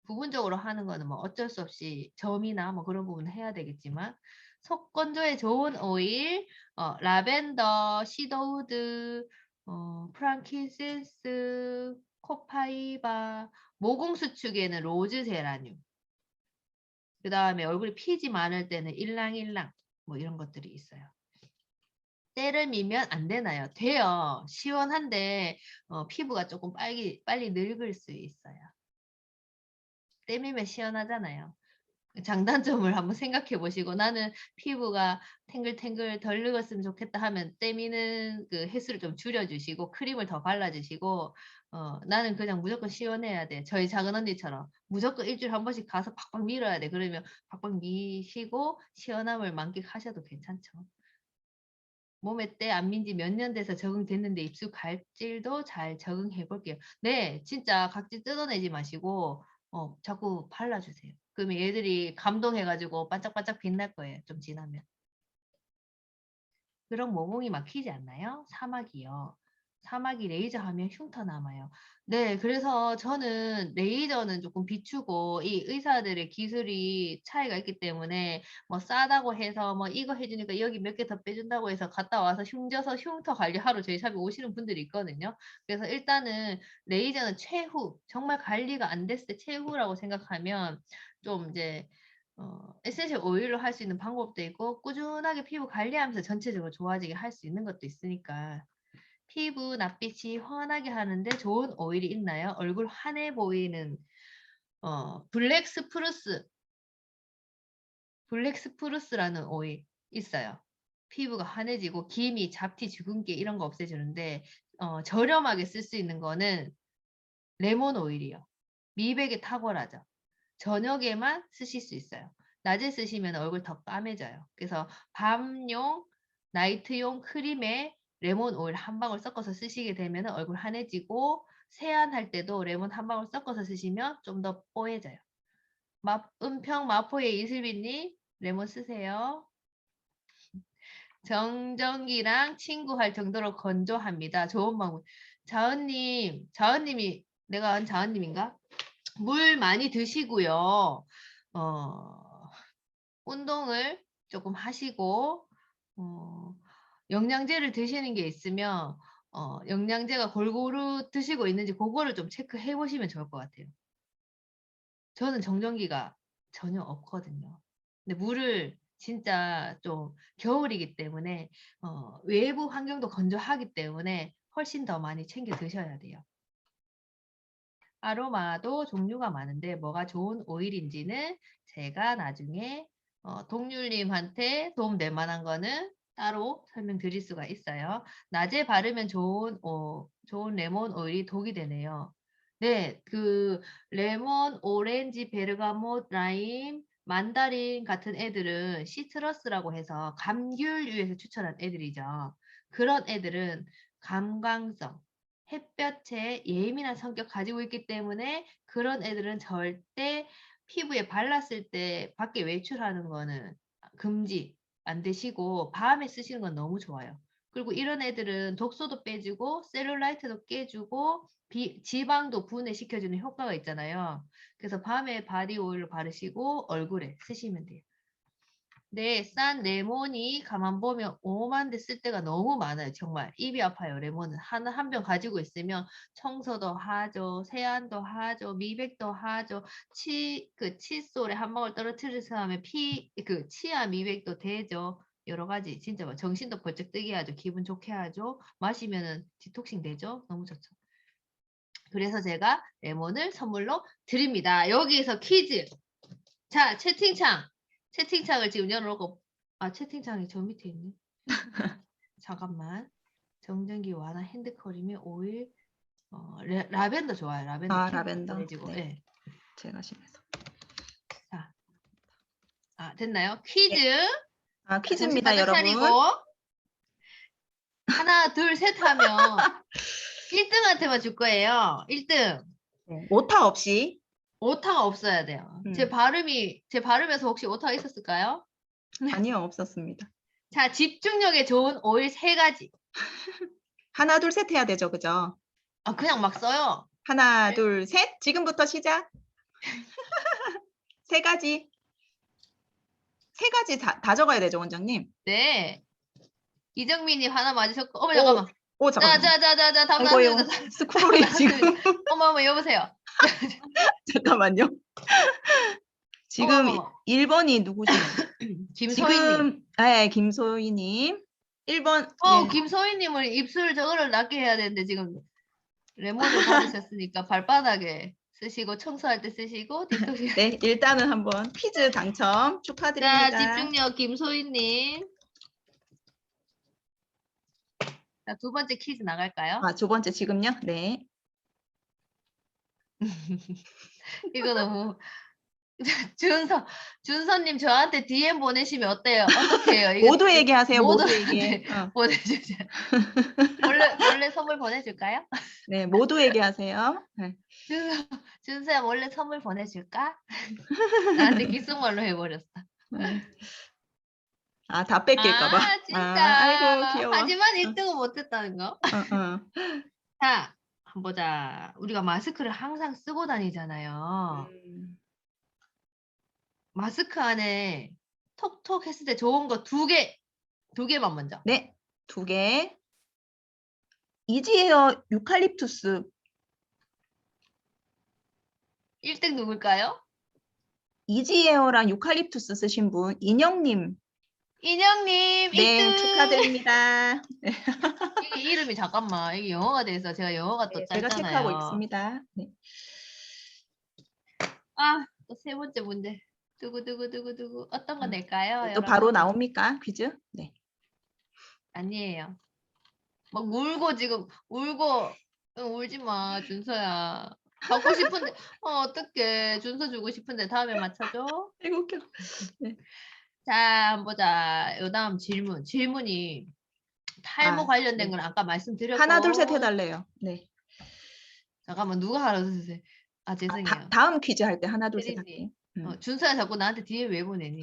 부분적으로 하는 거는 뭐 어쩔 수 없이 점이나 뭐 그런 부분은 해야 되겠지만, 속 건조에 좋은 오일, 라벤더, 시더우드, 프랑킨센스, 코파이바, 모공 수축에는 로즈 제라늄, 그 다음에 얼굴에 피지 많을 때는 일랑일랑 뭐 이런 것들이 있어요. 때를 미면 안 되나요? 돼요. 시원한데 피부가 조금 빨리 늙을 수 있어요. 때밀면 시원하잖아요. 장단점을 한번 생각해 보시고, 나는 피부가 탱글탱글 덜 늙었으면 좋겠다 하면 때미는 그 횟수를 좀 줄여주시고 크림을 더 발라주시고, 나는 그냥 무조건 시원해야 돼. 저희 작은 언니처럼 무조건 일주일에 한 번씩 가서 팍팍 밀어야 돼. 그러면 팍팍 미시고 시원함을 만끽하셔도 괜찮죠. 몸에 때 안 민지 몇 년 돼서 적응됐는데 입술 각질도 잘 적응해 볼게요. 네, 진짜 각질 뜯어내지 마시고 자꾸 발라주세요. 그러면 얘들이 감동해가지고 반짝반짝 빛날 거예요. 좀 지나면. 그런 모공이 막히지 않나요? 사막이요. 사막이 레이저 하면 흉터 남아요. 네, 그래서 저는 레이저는 조금 비추고, 이 의사들의 기술이 차이가 있기 때문에 뭐 싸다고 해서 뭐 이거 해주니까 여기 몇 개 더 빼준다고 해서 갔다 와서 흉져서 흉터 관리하러 저희 샵에 오시는 분들이 있거든요. 그래서 일단은 레이저는 최후, 정말 관리가 안 됐을 때 최후라고 생각하면 좀 이제 에센셜 오일로 할 수 있는 방법도 있고, 꾸준하게 피부 관리하면서 전체적으로 좋아지게 할 수 있는 것도 있으니까. 피부 낯빛이 환하게 하는데 좋은 오일이 있나요? 얼굴 환해 보이는 블랙 스프루스라는 오일 있어요. 피부가 환해지고 기미, 잡티, 주근깨 이런 거 없애주는데, 저렴하게 쓸 수 있는 거는 레몬 오일이요. 미백에 탁월하죠. 저녁에만 쓰실 수 있어요. 낮에 쓰시면 얼굴 더 까매져요. 그래서 밤용, 나이트용 크림에 레몬 오일 한 방울 섞어서 쓰시게 되면 얼굴 환해지고, 세안할 때도 레몬 한 방울 섞어서 쓰시면 좀 더 뽀해져요. 은평 마포의 이슬비님, 레몬 쓰세요. 정전기랑 친구할 정도로 건조합니다. 좋은 방법. 자은님이 내가 한 자은님인가? 물 많이 드시고요. 운동을 조금 하시고, 영양제를 드시는 게 있으면 영양제가 골고루 드시고 있는지 그거를 좀 체크해 보시면 좋을 것 같아요. 저는 정전기가 전혀 없거든요. 근데 물을 진짜 좀 겨울이기 때문에 외부 환경도 건조하기 때문에 훨씬 더 많이 챙겨 드셔야 돼요. 아로마도 종류가 많은데 뭐가 좋은 오일인지는 제가 나중에 동률님한테 도움 될 만한 거는 따로 설명드릴 수가 있어요. 낮에 바르면 좋은 레몬 오일이 독이 되네요. 네, 그 레몬, 오렌지, 베르가못, 라임, 만다린 같은 애들은 시트러스라고 해서 감귤류에서 추천한 애들이죠. 그런 애들은 감광성, 햇볕에 예민한 성격 가지고 있기 때문에 그런 애들은 절대 피부에 발랐을 때 밖에 외출하는 거는 금지 안 되시고 밤에 쓰시는 건 너무 좋아요. 그리고 이런 애들은 독소도 빼주고 셀룰라이트도 깨주고 지방도 분해시켜주는 효과가 있잖아요. 그래서 밤에 바디 오일을 바르시고 얼굴에 쓰시면 돼요. 네, 싼 레몬이 가만 보면 오만 대 쓸 때가 너무 많아요. 정말 입이 아파요. 레몬은 한 병 가지고 있으면 청소도 하죠, 세안도 하죠, 미백도 하죠. 칫솔에 한 방울 떨어뜨려서 하면 치아 미백도 되죠. 여러 가지 진짜 막 정신도 번쩍 뜨게 하죠. 기분 좋게 하죠. 마시면은 디톡싱 되죠. 너무 좋죠. 그래서 제가 레몬을 선물로 드립니다. 여기에서 퀴즈. 자, 채팅창을 지금 열어놓고 채팅창이 저 밑에 있네. 잠깐만. 정전기 완화 핸드크림에 오일 라벤더 좋아요. 라벤더 아, 피부에 라벤더. 보내주고. 네. 네. 제가 심해서. 자, 됐나요? 퀴즈. 아, 정신 퀴즈입니다, 바짝 여러분. 차리고 하나, 둘, 셋 하면 1등한테만 줄 거예요. 1등. 네. 오타 없이. 오타가 없어야 돼요. 제 발음에서 혹시 오타가 있었을까요? 아니요, 없었습니다. 자, 집중력에 좋은 오일 3가지. 하나, 둘, 셋 해야 되죠, 그죠? 그냥 막 써요. 하나, 둘, 셋. 지금부터 시작. 3가지. 3가지 다 적어야 되죠, 원장님? 네. 이정민님 하나 맞으셨고, 어머, 오, 잠깐만. 오, 잠깐만. 자, 답 아이고요. 나왔습니다. 스크롤이 지금. 어머, 여보세요. 잠깐만요. 지금 어머. 1번이 누구시나요? 김소희님. 네, 김소희님. 1번. 네. 김소희님을 입술 저거를 낮게 해야 되는데 지금 레몬을 바르셨으니까 발바닥에 쓰시고 청소할 때 쓰시고 딥톡싱. 네, 일단은 한번 퀴즈 당첨 축하드립니다. 자, 집중력 김소희님. 자, 2번째 퀴즈 나갈까요? 아, 2번째 지금요? 네. 이거 너무 준서님 저한테 DM 보내시면 어때요? 어떻게 해요? 이거 모두에게 하세요. 모두한테 모두에게. 보내주세요. 원래 선물 보내줄까요? 네, 모두에게 하세요. 네. 준서야 원래 선물 보내줄까? 나한테 귓속말로 해버렸어. 네. 아, 다 뺏길까봐. 진짜. 아이고, 귀여워. 하지만 1등은 못했다는 거. 자, 한번 보자. 우리가 마스크를 항상 쓰고 다니잖아요. 마스크 안에 톡톡 했을 때 좋은 거 2개만 먼저. 네, 2개. 이지헤어 유칼립투스. 1등 누굴까요? 이지헤어랑 유칼립투스 쓰신 분 인영님. 인영님 1등. 네, 축하드립니다. 이게 이름이 잠깐만 이게 영어가 돼서 제가 영어가 또 네, 짧잖아요. 제가 체크하고 있습니다. 네. 또 3번째 문제. 두구 어떤 거 낼까요? 또 여러분? 바로 나옵니까? 퀴즈? 네. 아니에요. 막 울고 지금 울고 울지 마 준서야. 받고 싶은데 어떡해. 준서 주고 싶은데 다음에 맞춰줘. 아이고 웃겨. 네. 자, 한번 보자. 요다음 질문이 탈모 관련된 네. 건 아까 말씀드렸고 하나 둘 셋 해달래요. 네. 잠깐만 누가 하나 둘 셋. 죄송해요. 다음 퀴즈 할 때 하나 둘 셋 할게요. 준서야 자꾸 나한테 뒤에 왜 보내니?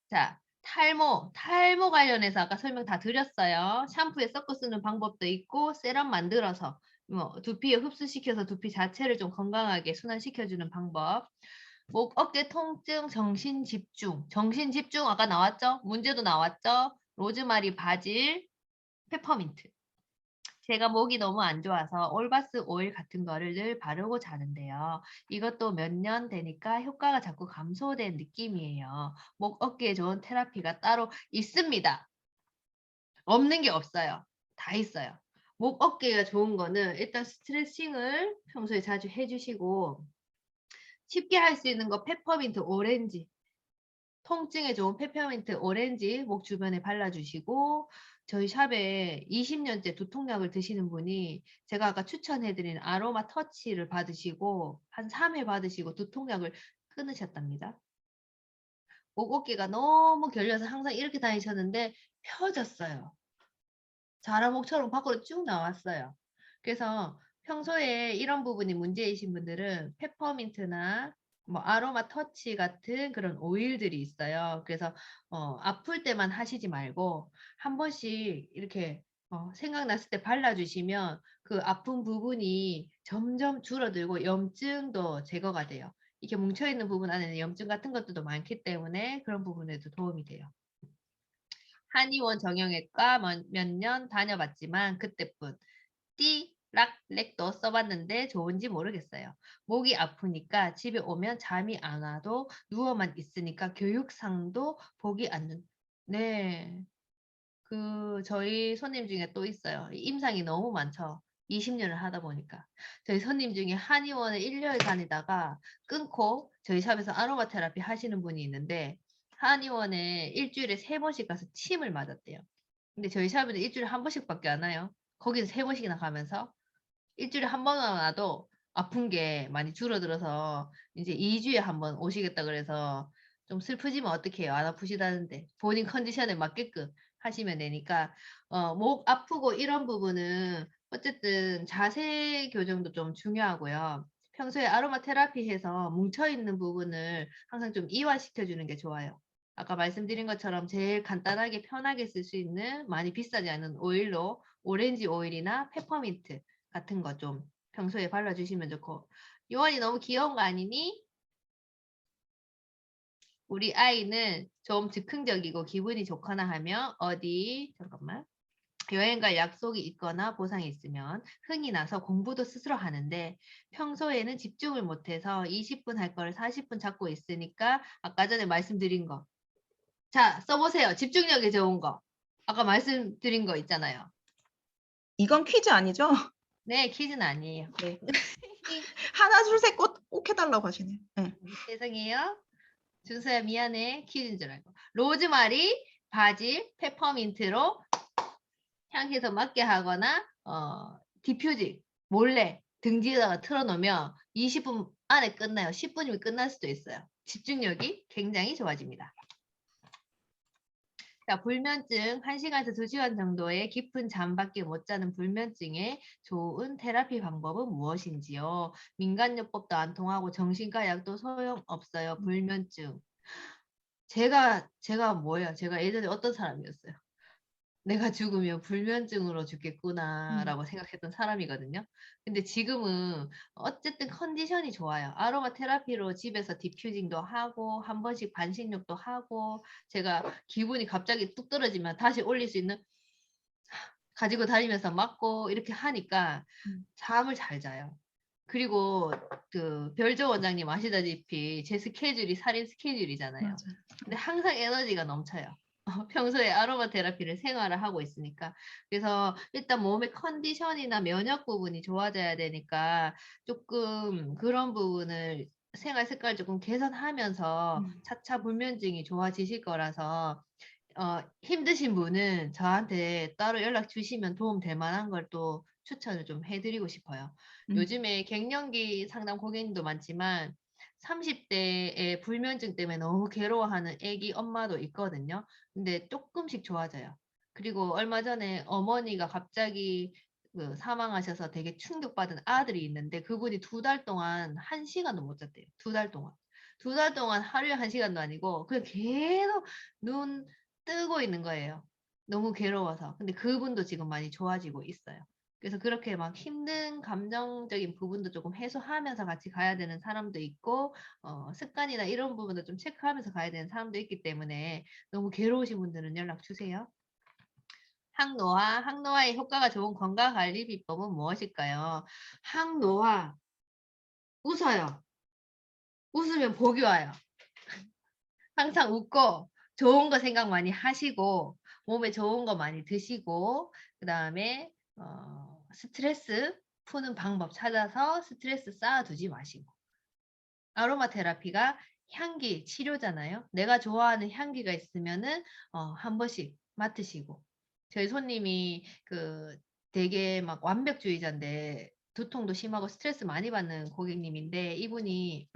자, 탈모 관련해서 아까 설명 다 드렸어요. 샴푸에 섞어 쓰는 방법도 있고 세럼 만들어서 두피에 흡수시켜서 두피 자체를 좀 건강하게 순환시켜주는 방법. 목, 어깨 통증, 정신 집중. 정신 집중 아까 나왔죠? 문제도 나왔죠? 로즈마리, 바질, 페퍼민트. 제가 목이 너무 안 좋아서 올바스 오일 같은 거를 늘 바르고 자는데요. 이것도 몇 년 되니까 효과가 자꾸 감소된 느낌이에요. 목, 어깨에 좋은 테라피가 따로 있습니다. 없는 게 없어요. 다 있어요. 목, 어깨가 좋은 거는 일단 스트레칭을 평소에 자주 해주시고 쉽게 할 수 있는 거 페퍼민트 오렌지. 통증에 좋은 페퍼민트 오렌지 목 주변에 발라주시고 저희 샵에 20년째 두통약을 드시는 분이 제가 아까 추천해드린 아로마 터치를 받으시고 한 3회 받으시고 두통약을 끊으셨답니다. 목 어깨가 너무 결려서 항상 이렇게 다니셨는데 펴졌어요. 자라목처럼 밖으로 쭉 나왔어요. 그래서 평소에 이런 부분이 문제이신 분들은 페퍼민트나 뭐 아로마 터치 같은 그런 오일들이 있어요. 그래서 아플 때만 하시지 말고 한 번씩 이렇게 생각났을 때 발라주시면 그 아픈 부분이 점점 줄어들고 염증도 제거가 돼요. 이렇게 뭉쳐있는 부분 안에는 염증 같은 것들도 많기 때문에 그런 부분에도 도움이 돼요. 한의원 정형외과 몇 년 다녀봤지만 그때뿐 띠락렉도 써봤는데 좋은지 모르겠어요. 목이 아프니까 집에 오면 잠이 안 와도 누워만 있으니까 교육상도 보기 않는. 네. 저희 손님 중에 또 있어요. 임상이 너무 많죠. 20년을 하다 보니까. 저희 손님 중에 한의원에 1년을 다니다가 끊고 저희 샵에서 아로마 테라피 하시는 분이 있는데 한의원에 일주일에 3번씩 가서 침을 맞았대요. 근데 저희 샵에는 일주일에 한 번씩밖에 안 와요. 거기서 3번씩이나 가면서 일주일에 한 번만 와도 아픈 게 많이 줄어들어서 이제 2주에 한 번 오시겠다 그래서 좀 슬프지만 어떡해요. 안 아프시다는데 본인 컨디션에 맞게끔 하시면 되니까 목 아프고 이런 부분은 어쨌든 자세 교정도 좀 중요하고요. 평소에 아로마 테라피 해서 뭉쳐있는 부분을 항상 좀 이완시켜 주는 게 좋아요. 아까 말씀드린 것처럼 제일 간단하게 편하게 쓸 수 있는 많이 비싸지 않은 오일로 오렌지 오일이나 페퍼민트 같은 거 좀 평소에 발라주시면 좋고. 요원이 너무 귀여운 거 아니니? 우리 아이는 좀 즉흥적이고 기분이 좋거나 하면 잠깐만. 여행 갈 약속이 있거나 보상이 있으면 흥이 나서 공부도 스스로 하는데 평소에는 집중을 못해서 20분 할 거를 40분 잡고 있으니까 아까 전에 말씀드린 거. 자, 써보세요. 집중력이 좋은 거. 아까 말씀드린 거 있잖아요. 이건 퀴즈 아니죠? 네, 퀴즈는 아니에요. 네. 하나, 둘, 셋 꼭 해달라고 하시네요. 네. 죄송해요. 준서야 미안해. 퀴즈인 줄 알고. 로즈마리, 바질, 페퍼민트로 향해서 맡게 하거나 디퓨징 몰래 등 뒤에다가 틀어놓으면 20분 안에 끝나요. 10분이면 끝날 수도 있어요. 집중력이 굉장히 좋아집니다. 자, 불면증 1시간에서 2시간 정도의 깊은 잠밖에 못 자는 불면증에 좋은 테라피 방법은 무엇인지요? 민간요법도 안 통하고 정신과 약도 소용없어요. 불면증. 제가 뭐예요? 제가 예전에 어떤 사람이었어요? 내가 죽으면 불면증으로 죽겠구나라고 생각했던 사람이거든요. 근데 지금은 어쨌든 컨디션이 좋아요. 아로마 테라피로 집에서 디퓨징도 하고 한 번씩 반신욕도 하고 제가 기분이 갑자기 뚝 떨어지면 다시 올릴 수 있는 가지고 다니면서 맞고 이렇게 하니까 잠을 잘 자요. 그리고 별조 원장님 아시다시피 제 스케줄이 살인 스케줄이잖아요. 맞아요. 근데 항상 에너지가 넘쳐요. 평소에 아로마 테라피를 생활을 하고 있으니까. 그래서 일단 몸의 컨디션이나 면역 부분이 좋아져야 되니까 조금 그런 부분을 생활 습관을 조금 개선하면서 차차 불면증이 좋아지실 거라서 힘드신 분은 저한테 따로 연락 주시면 도움 될 만한 걸 또 추천을 좀 해드리고 싶어요. 요즘에 갱년기 상담 고객님도 많지만 30대의 불면증 때문에 너무 괴로워하는 애기 엄마도 있거든요. 근데 조금씩 좋아져요. 그리고 얼마 전에 어머니가 갑자기 사망하셔서 되게 충격받은 아들이 있는데 그분이 2달 동안 1시간도 못 잤대요. 2달 동안. 2달 동안 하루에 1시간도 아니고 그냥 계속 눈 뜨고 있는 거예요. 너무 괴로워서. 근데 그분도 지금 많이 좋아지고 있어요. 그래서 그렇게 막 힘든 감정적인 부분도 조금 해소하면서 같이 가야 되는 사람도 있고 습관이나 이런 부분도 좀 체크하면서 가야 되는 사람도 있기 때문에 너무 괴로우신 분들은 연락 주세요. 항노화, 항노화의 효과가 좋은 건강관리 비법은 무엇일까요? 항노화, 웃어요. 웃으면 복이 와요. 항상 웃고 좋은 거 생각 많이 하시고 몸에 좋은 거 많이 드시고 그 다음에 스트레스 푸는 방법 찾아서 스트레스 쌓아두지 마시고 아로마 테라피가 향기 치료잖아요. 내가 좋아하는 향기가 있으면은 한 번씩 맡으시고 저희 손님이 되게 막 완벽주의자인데 두통도 심하고 스트레스 많이 받는 고객님인데 이분이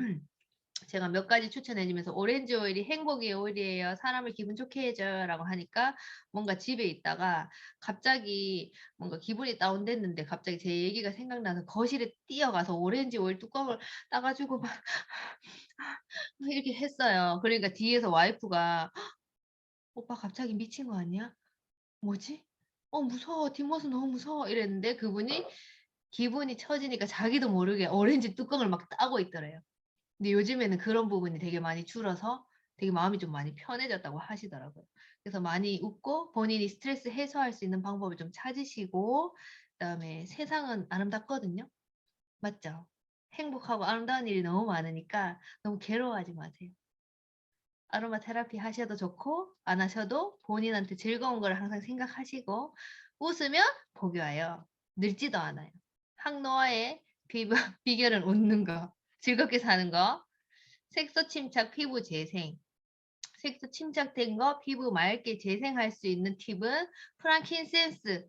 제가 몇 가지 추천해주면서 오렌지 오일이 행복의 오일이에요. 사람을 기분 좋게 해줘라고 하니까 뭔가 집에 있다가 갑자기 뭔가 기분이 다운됐는데 갑자기 제 얘기가 생각나서 거실에 뛰어가서 오렌지 오일 뚜껑을 따가지고 막 이렇게 했어요. 그러니까 뒤에서 와이프가 오빠 갑자기 미친 거 아니야? 뭐지? 무서워. 뒷모습 너무 무서워. 이랬는데 그분이 기분이 처지니까 자기도 모르게 오렌지 뚜껑을 막 따고 있더래요. 근데 요즘에는 그런 부분이 되게 많이 줄어서 되게 마음이 좀 많이 편해졌다고 하시더라고요. 그래서 많이 웃고 본인이 스트레스 해소할 수 있는 방법을 좀 찾으시고 그다음에 세상은 아름답거든요. 맞죠? 행복하고 아름다운 일이 너무 많으니까 너무 괴로워하지 마세요. 아로마 테라피 하셔도 좋고 안 하셔도 본인한테 즐거운 걸 항상 생각하시고 웃으면 복이 와요. 늙지도 않아요. 항노화의 비결은 웃는 거. 즐겁게 사는 거. 색소 침착 피부 재생. 색소 침착된 거 피부 맑게 재생할 수 있는 팁은 프랑킨센스,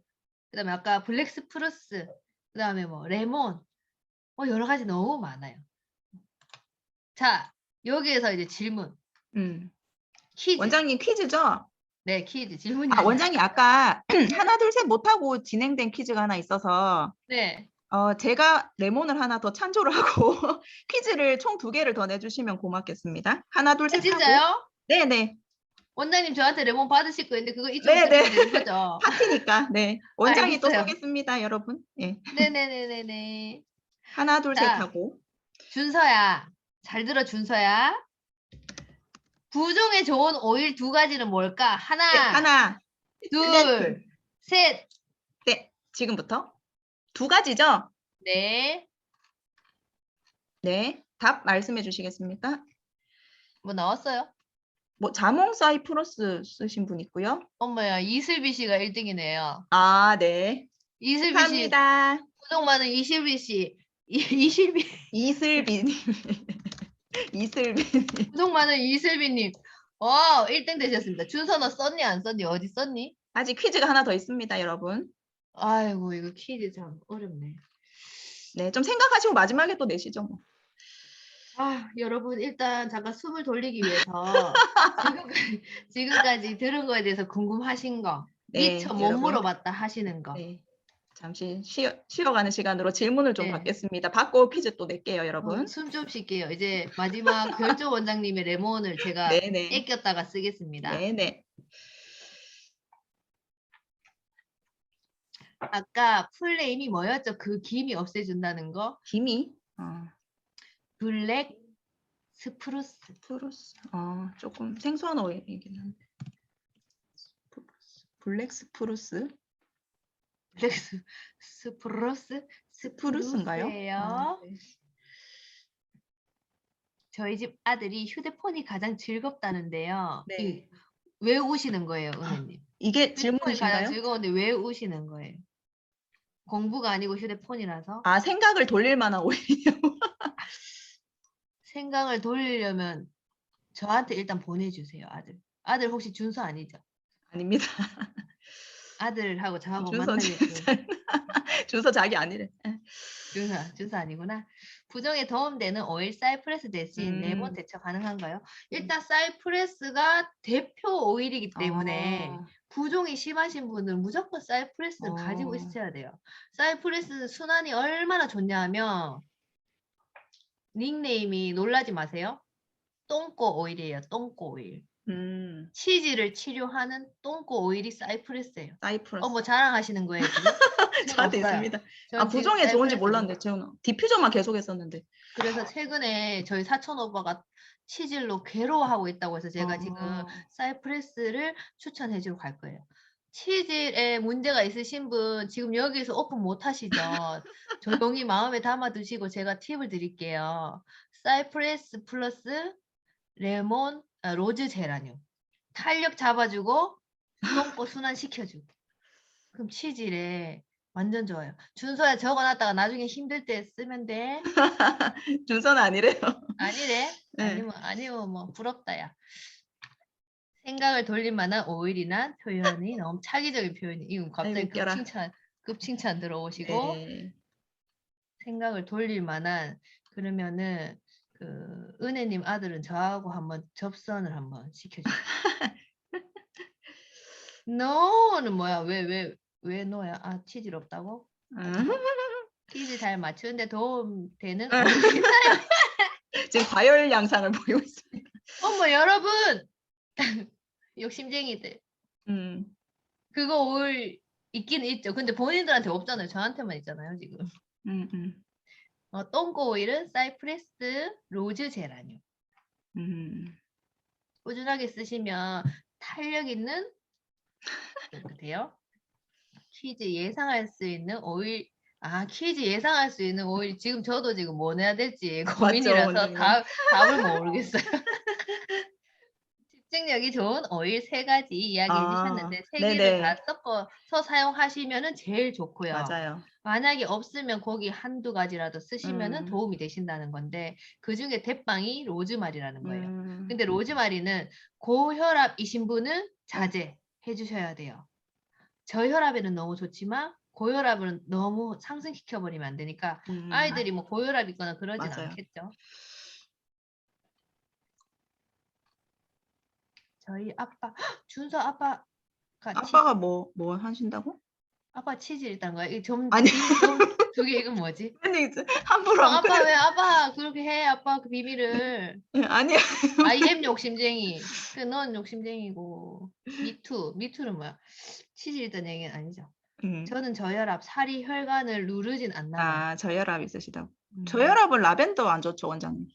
그다음에 아까 블랙스프루스, 그다음에 뭐 레몬, 여러 가지 너무 많아요. 자, 여기에서 이제 질문. 퀴즈. 원장님 퀴즈죠? 네, 퀴즈 질문이 아, 원장님 아까 하나 둘 셋 못하고 진행된 퀴즈가 하나 있어서 네. 제가 레몬을 하나 더 찬조를 하고 퀴즈를 총 2개를 더 내주시면 고맙겠습니다. 하나 둘 셋 하고. 진짜요? 네네. 원장님 저한테 레몬 받으실 거인데 그거 이쪽 네네. 드리면 되는 거죠? 파티니까. 네. 원장이 또 알겠어요. 쏘겠습니다, 여러분. 예. 네네네네네. 하나 둘 셋 자, 하고. 준서야. 잘 들어, 준서야. 부종에 좋은 오일 2가지는 뭘까? 네, 하나, 하나, 둘, 셋. 네, 지금부터 2가지죠? 네. 네, 답 말씀해 주시겠습니까? 뭐 나왔어요? 뭐 자몽 사이프러스 쓰신 분 있고요. 엄마야, 이슬비 씨가 1등이네요. 아, 네. 이슬비 씨, 축하합니다. 부종 많은 이슬비 씨. 이슬비, 이슬빈. 이슬빈. 부종 많은 이슬비님. 와, 1등 되셨습니다. 준서 너 썼니? 안 썼니? 어디 썼니? 아직 퀴즈가 하나 더 있습니다, 여러분. 아이고, 이거 퀴즈 참 어렵네. 네, 좀 생각하시고 마지막에 또 내시죠. 뭐. 여러분 일단 잠깐 숨을 돌리기 위해서 지금까지 들은 거에 대해서 궁금하신 거, 네, 미처 못 여러분. 물어봤다 하시는 거. 네, 잠시 쉬어가는 시간으로 질문을 좀 네. 받겠습니다. 받고 퀴즈 또 낼게요, 여러분. 숨 좀 쉴게요. 이제 마지막 별조 원장님의 레몬을 제가 네네. 애꼈다가 쓰겠습니다. 네네. 아까 풀네임이 뭐였죠? 그 김이 없애준다는 거? 김이 블랙 스프루스. 스프루스. 조금 생소한 오일이긴 한데. 블랙 스프루스. 블랙 스프루스? 스프루스인가요? 스프루스예요. 네. 저희 집 아들이 휴대폰이 가장 즐겁다는데요. 네. 왜 우시는 거예요, 은혜님? 이게 휴대폰이 가장 질문이신가요? 즐거운데 왜 우시는 거예요? 공부가 아니고 휴대폰이라서? 아, 생각을 돌릴 만한 오일이요. 생각을 돌리려면 저한테 일단 보내주세요, 아들. 아들 혹시 준서 아니죠? 아닙니다. 아들하고 저하고 준서 만나겠어요. 준서 자기 아니래. 준서 아니구나. 부종에 도움되는 오일 사이프레스 대신 레몬 대처 가능한가요? 일단 사이프레스가 대표 오일이기 때문에 부종이 심하신 분은 무조건 사이프레스는 가지고 있어야 돼요. 사이프레스 순환이 얼마나 좋냐 하면 닉네임이 놀라지 마세요. 똥꼬 오일이에요. 똥꼬 오일. 치즈를 치료하는 똥꼬 오일이 사이프레스예요. 사이프러스. 뭐 자랑하시는 거예요 지금? 저는 저한테 없어요. 있습니다. 저는 지금 부종에 좋은지 사이프레스 몰랐는데 저는 디퓨저만 계속 했었는데. 그래서 최근에 저희 사촌 오빠가 치질로 괴로워하고 있다고 해서 제가 지금 사이프레스를 추천해주러 갈 거예요. 치질에 문제가 있으신 분 지금 여기서 오픈 못 하시죠? 조용히 마음에 담아 두시고 제가 팁을 드릴게요. 사이프레스 플러스 레몬, 로즈 제라늄. 탄력 잡아주고 똥꼬 순환시켜주고. 그럼 치질에 완전 좋아요. 준서야 적어놨다가 나중에 힘들 때 쓰면 돼. 준서는 아니래요. 아니래. 네. 아니면 뭐 부럽다야. 생각을 돌릴 만한 오일이나 표현이 너무 차기적인 표현이. 이건 갑자기 아이고, 웃겨라. 급칭찬 들어오시고 네. 생각을 돌릴 만한 그러면은 그 은혜님 아들은 저하고 한번 접선을 한번 시켜줘요. 너는 뭐야? 왜 너야? 아 치질 없다고? 퀴즈 잘 맞추는데 도움 되는 오일 있나요? 지금 과열 양상을 보이고 있습니다. 어머 여러분 욕심쟁이들 그거 오일 있긴 있죠. 근데 본인들한테 없잖아요. 저한테만 있잖아요 지금. 똥꼬 오일은 사이프레스 로즈 제라늄. 꾸준하게 쓰시면 탄력 있는 돼요. 퀴즈 예상할 수 있는 오일. 퀴즈 예상할 수 있는 오일. 지금 저도 지금 뭐 내야 될지 고민이라서 원장님. 답을 모르겠어요. 집중력이 좋은 오일 3가지 이야기해 주셨는데 3개를 네네. 다 섞어서 사용하시면 제일 좋고요. 맞아요. 만약에 없으면 거기 한두 가지라도 쓰시면 도움이 되신다는 건데 그중에 대빵이 로즈마리라는 거예요. 근데 로즈마리는 고혈압이신 분은 자제해 주셔야 돼요. 저혈압에는 너무 좋지만 고혈압은 너무 상승시켜버리면 안 되니까 아이들이 뭐 고혈압 있거나 그러진 맞아요. 않겠죠. 저희 아빠, 준서 아빠가 아빠가 뭐 하신다고? 아빠 치질 있다는 거야? 아니. 저기 이건 뭐지? 아니 함부로 안 아빠 왜 아빠 그렇게 해? 아빠 그 비밀을. 아니야. IM 욕심쟁이. 넌 욕심쟁이고. 미투는 뭐야? 치질 있다는 얘기는 아니죠. 저는 저혈압, 살이 혈관을 누르진 않나 봐요. 저혈압 있으시다고. 저혈압은 라벤더 안 좋죠, 원장님.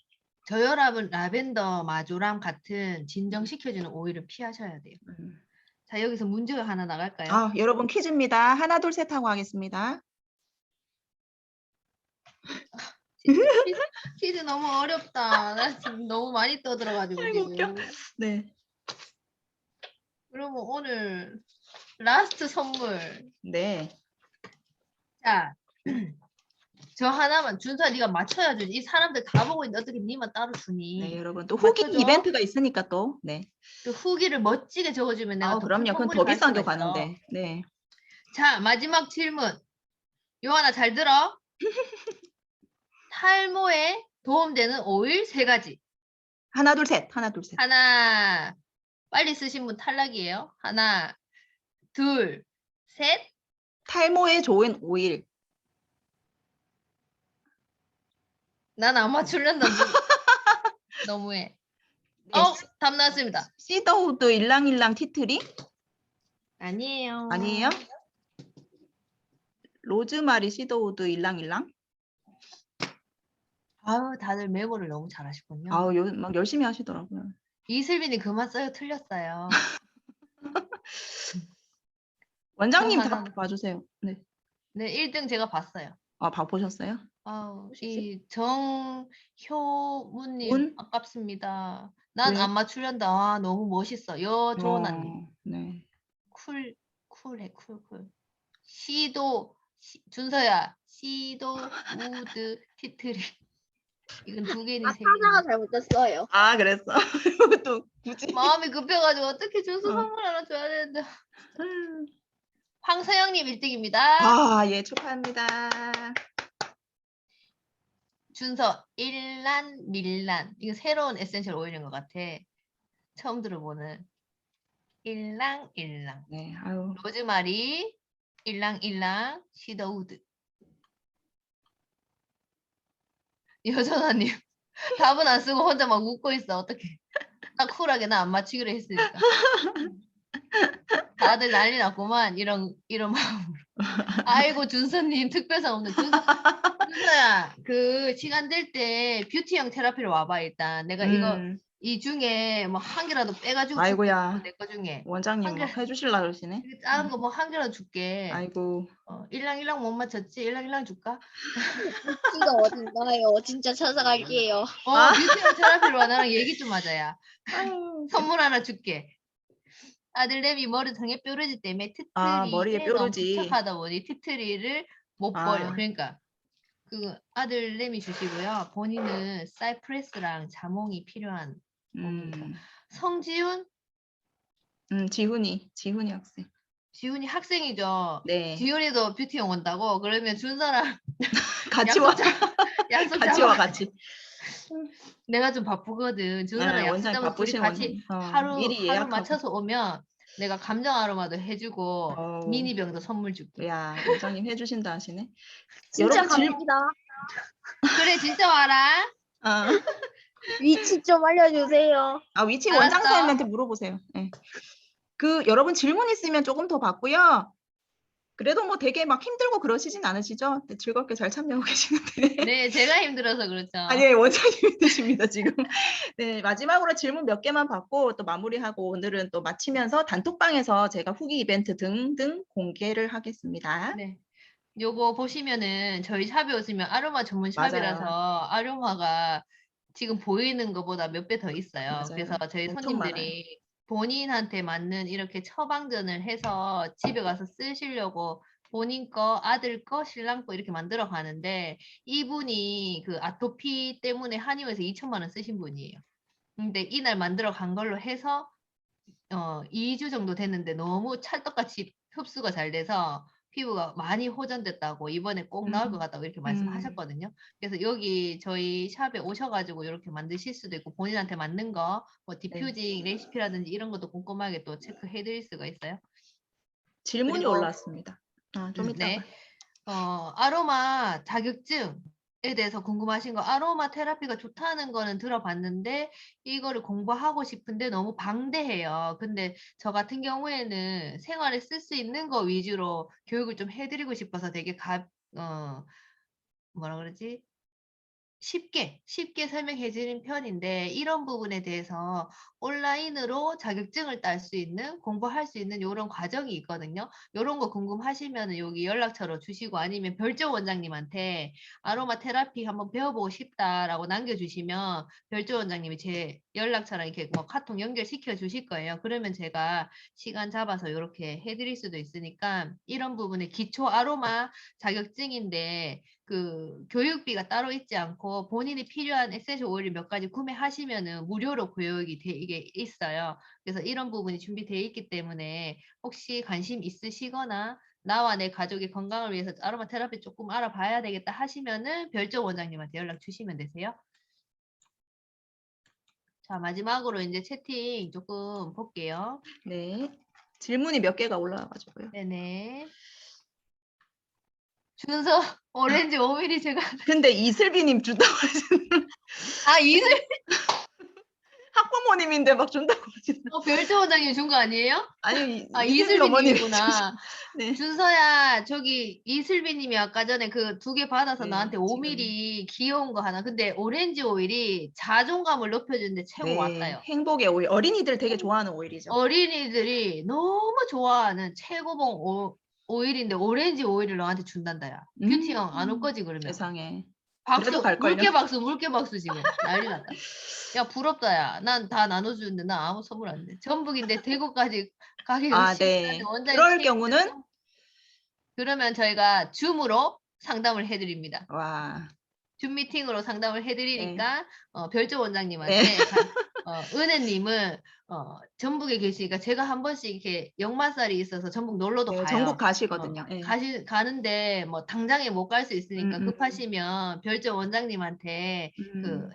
저혈압은 라벤더, 마조람 같은 진정시켜주는 오일을 피하셔야 돼요. 자, 여기서 문제가 하나 나갈까요? 여러분 퀴즈입니다. 하나, 둘, 셋 하고 하겠습니다. 퀴즈 너무 어렵다. 나 지금 너무 많이 떠들어가지고 아이고, 지금. 웃겨. 네. 그러면 오늘 라스트 선물. 네. 자, 저 하나만 준서 네가 맞춰야 주지. 이 사람들 다 보고 있는데 어떻게 니만 따로 주니? 네, 여러분 또 후기 맞춰줘. 이벤트가 있으니까 또. 네. 그 후기를 멋지게 적어주면 내가 더 큰 그럼요. 그건 선물이 더 갈 비싼 수가 게 있어. 가는데. 네. 자, 마지막 질문. 요하나 잘 들어. 탈모에 도움되는 오일 3가지. 하나, 둘, 셋. 하나, 둘, 셋. 하나, 빨리 쓰신 분 탈락이에요. 하나, 둘, 셋. 탈모에 좋은 오일. 난 안 맞추려다. 너무해. 네. 답 나왔습니다. 시더우드 일랑일랑 티트리? 아니에요. 아니에요? 로즈마리 시더우드 일랑일랑? 다들 메모를 너무 잘하시군요. 막 열심히 하시더라고요. 이슬빈이 그만 써요. 틀렸어요. 원장님 답 봐주세요. 네. 네, 1등 제가 봤어요. 보셨어요? 이 정효무님 아깝습니다. 난 왜? 안 맞추련다. 너무 멋있어. 조은아님. 네. 쿨해. 준서야. 시도우드 티트리. 이건 2개니 3개. 타자가 잘못됐어요. 그랬어. 또 굳이. 마음이 급해가지고 어떻게 준서 선물 하나 줘야 되는데. 황서영님 1등입니다. 예, 축하합니다. 준서 일란 밀란. 이거 새로운 에센셜 오일인 것 같아. 처음 들어보는 일랑일랑. 네, 로즈마리 일랑일랑 시더우드. 여전하님 답은 안 쓰고 혼자 막 웃고 있어. 어떡해. 나 쿨하게 나 안 맞히기로 했으니까. 다들 난리 났구만. 이런 마음으로. 아이고 준서님 특별상 없는 준서야 그 시간 될 때 뷰티형 테라피를 와봐 일단. 내가 이거 이 중에 뭐 한 개라도 빼가지고 줄게. 아이고야. 내 거 중에 원장님 한 뭐 개. 해주실라 그러시네. 작은 거 뭐 한 개라도 줄게. 아이고. 일랑일랑 못 맞췄지? 일랑일랑 줄까? 뷰티가 어딘가요? 진짜 찾아갈게요. 아. 뷰티형 테라피로 와. 나랑 얘기 좀 하자야. 아유. 선물 하나 줄게. 아들내미 머리통에 뾰루지 때문에 아, 머리에 트트리에 너무 뾰루지. 부착하다 보니 트트리를 못 아. 버려. 그러니까 그 아들내미 주시고요. 본인은 사이프레스랑 자몽이 필요한 봄입니다. 성지훈? 지훈이 학생. 지훈이 학생이죠. 네. 지훈이도 뷰티형 온다고? 그러면 준서랑 같이 와. 약속 같이 잡아. 와, 같이. 내가 좀 바쁘거든. 준서랑 네, 약속 원장님 잡아서 둘이 바쁘신 같이 원장님. 미리 하루 예약하고. 맞춰서 오면 내가 감정 아로마도 해주고 미니병도 선물 줄게. 야, 원장님 해주신다 하시네. 진짜 여러분 갑니다. 그래 진짜 와라. 위치 좀 알려주세요. 위치 알았어. 원장 선생님한테 물어보세요. 네. 여러분 질문 있으면 조금 더 받고요. 그래도 뭐 되게 막 힘들고 그러시진 않으시죠? 네, 즐겁게 잘 참여하고 계시는데. 네, 제가 힘들어서 그렇죠. 아니, 원장님 힘드십니다, 지금. 네, 마지막으로 질문 몇 개만 받고 또 마무리하고 오늘은 또 마치면서 단톡방에서 제가 후기 이벤트 등등 공개를 하겠습니다. 네. 요거 보시면은 저희 샵에 오시면 아로마 전문 샵이라서 맞아요. 아로마가 지금 보이는 것보다 몇 배 더 있어요. 맞아요. 그래서 저희 엄청 손님들이 본인한테 맞는 이렇게 처방전을 해서 집에 가서 쓰시려고 본인 거, 아들 거, 신랑 거 이렇게 만들어 가는데 이분이 그 아토피 때문에 한의원에서 2천만 원 쓰신 분이에요. 근데 이날 만들어 간 걸로 해서 2주 정도 됐는데 너무 찰떡같이 흡수가 잘 돼서 피부가 많이 호전됐다고 이번에 꼭 나올 것 같다고 이렇게 말씀하셨거든요. 그래서 여기 저희 샵에 오셔가지고 이렇게 만드실 수도 있고 본인한테 맞는 거, 뭐 디퓨징 레시피라든지 이런 것도 꼼꼼하게 또 체크해드릴 수가 있어요. 질문이 그리고, 올라왔습니다. 좀 이따가. 네. 아로마 자격증에 대해서 궁금하신 거 아로마 테라피가 좋다는 거는 들어봤는데 이거를 공부하고 싶은데 너무 방대해요. 근데 저 같은 경우에는 생활에 쓸 수 있는 거 위주로 교육을 좀 해드리고 싶어서 되게 뭐라 그러지? 쉽게 설명해 드린 편인데 이런 부분에 대해서 온라인으로 자격증을 딸 수 있는 공부할 수 있는 이런 과정이 있거든요. 이런 거 궁금하시면 여기 연락처로 주시고 아니면 별조 원장님한테 아로마 테라피 한번 배워보고 싶다라고 남겨주시면 별조 원장님이 제 연락처랑 이렇게 뭐 카톡 연결시켜 주실 거예요. 그러면 제가 시간 잡아서 이렇게 해드릴 수도 있으니까 이런 부분에 기초 아로마 자격증인데 그 교육비가 따로 있지 않고 본인이 필요한 에센셜 오일을 몇 가지 구매하시면은 무료로 교육이 되게 있어요. 그래서 이런 부분이 준비되어 있기 때문에 혹시 관심 있으시거나 나와 내 가족의 건강을 위해서 아로마 테라피 조금 알아봐야 되겠다 하시면은 별조 원장님한테 연락 주시면 되세요. 자, 마지막으로 이제 채팅 조금 볼게요. 네. 질문이 몇 개가 올라와가지고요. 네네. 준서 오렌지 5mm 제가 근데 이슬비님 준다고 하시는 이슬 학부모님인데 막 준다고 하시는. 별조 원장님 준 거 아니에요? 아니 이슬비 어머님이 님이구나. 네. 준서야 저기 이슬비 님이 아까 전에 그 2개 받아서 네, 나한테 5mm 귀여운 거 하나. 근데 오렌지 오일이 자존감을 높여주는데 최고 왔다요. 행복의 오일. 어린이들 되게 좋아하는 오일이죠. 어린이들이 너무 좋아하는 최고봉 오일인데 오렌지 오일을 너한테 준단다야. 뷰티형 안 올 거지 그러면. 세상에. 박수, 그래도 갈걸요? 물개 박수 지금 난리 났다. 야 부럽다야. 난 다 나눠주는데 나 아무 선물 안 돼. 전북인데 대구까지 가기 네. 원장님 그럴 경우는 그러면 저희가 줌으로 상담을 해드립니다. 와. 줌 미팅으로 상담을 해드리니까 네. 별조 원장님한테 은혜님은 전북에 계시니까 제가 한 번씩 이렇게 역마살이 있어서 전북 놀러도 가요. 전국 가시거든요. 가는데 뭐 당장에 못 갈 수 있으니까 급하시면 별조 원장님한테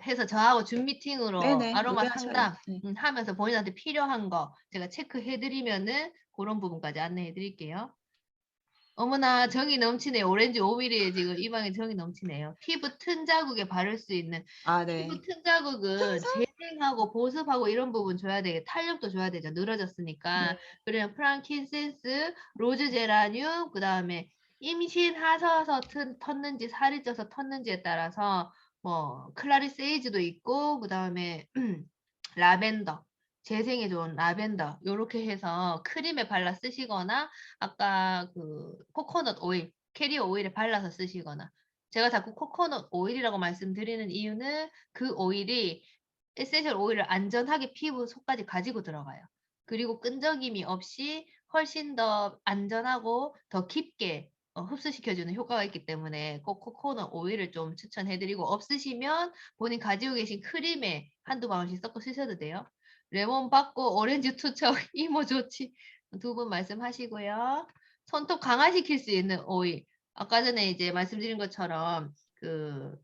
해서 저하고 줌 미팅으로 아로마 상담 하면서 본인한테 필요한 거 제가 체크해드리면은 그런 부분까지 안내해드릴게요. 어머나 정이 넘치네요. 오렌지 오일에 지금 입안에 정이 넘치네요. 피부 튼 자국에 바를 수 있는 아, 네. 피부 튼 자국은 재생하고 보습하고 이런 부분 줘야 되게 탄력도 줘야 되죠. 늘어졌으니까. 네. 그래서 프랑킨센스, 로즈 제라늄, 그다음에 임신하셔서 텄는지 살이 쪄서 텄는지에 따라서 뭐 클라리 세이지도 있고 그다음에 라벤더 재생에 좋은 라벤더 요렇게 해서 크림에 발라 쓰시거나 아까 그 코코넛 오일, 캐리어 오일에 발라서 쓰시거나 제가 자꾸 코코넛 오일이라고 말씀드리는 이유는 그 오일이 에센셜 오일을 안전하게 피부 속까지 가지고 들어가요. 그리고 끈적임이 없이 훨씬 더 안전하고 더 깊게 흡수시켜주는 효과가 있기 때문에 꼭 코코넛 오일을 좀 추천해드리고 없으시면 본인 가지고 계신 크림에 한두 방울씩 섞어 쓰셔도 돼요. 레몬 받고 오렌지 투척 이모 좋지 두 분 말씀하시고요. 손톱 강화시킬 수 있는 오일 아까 전에 이제 말씀드린 것처럼 그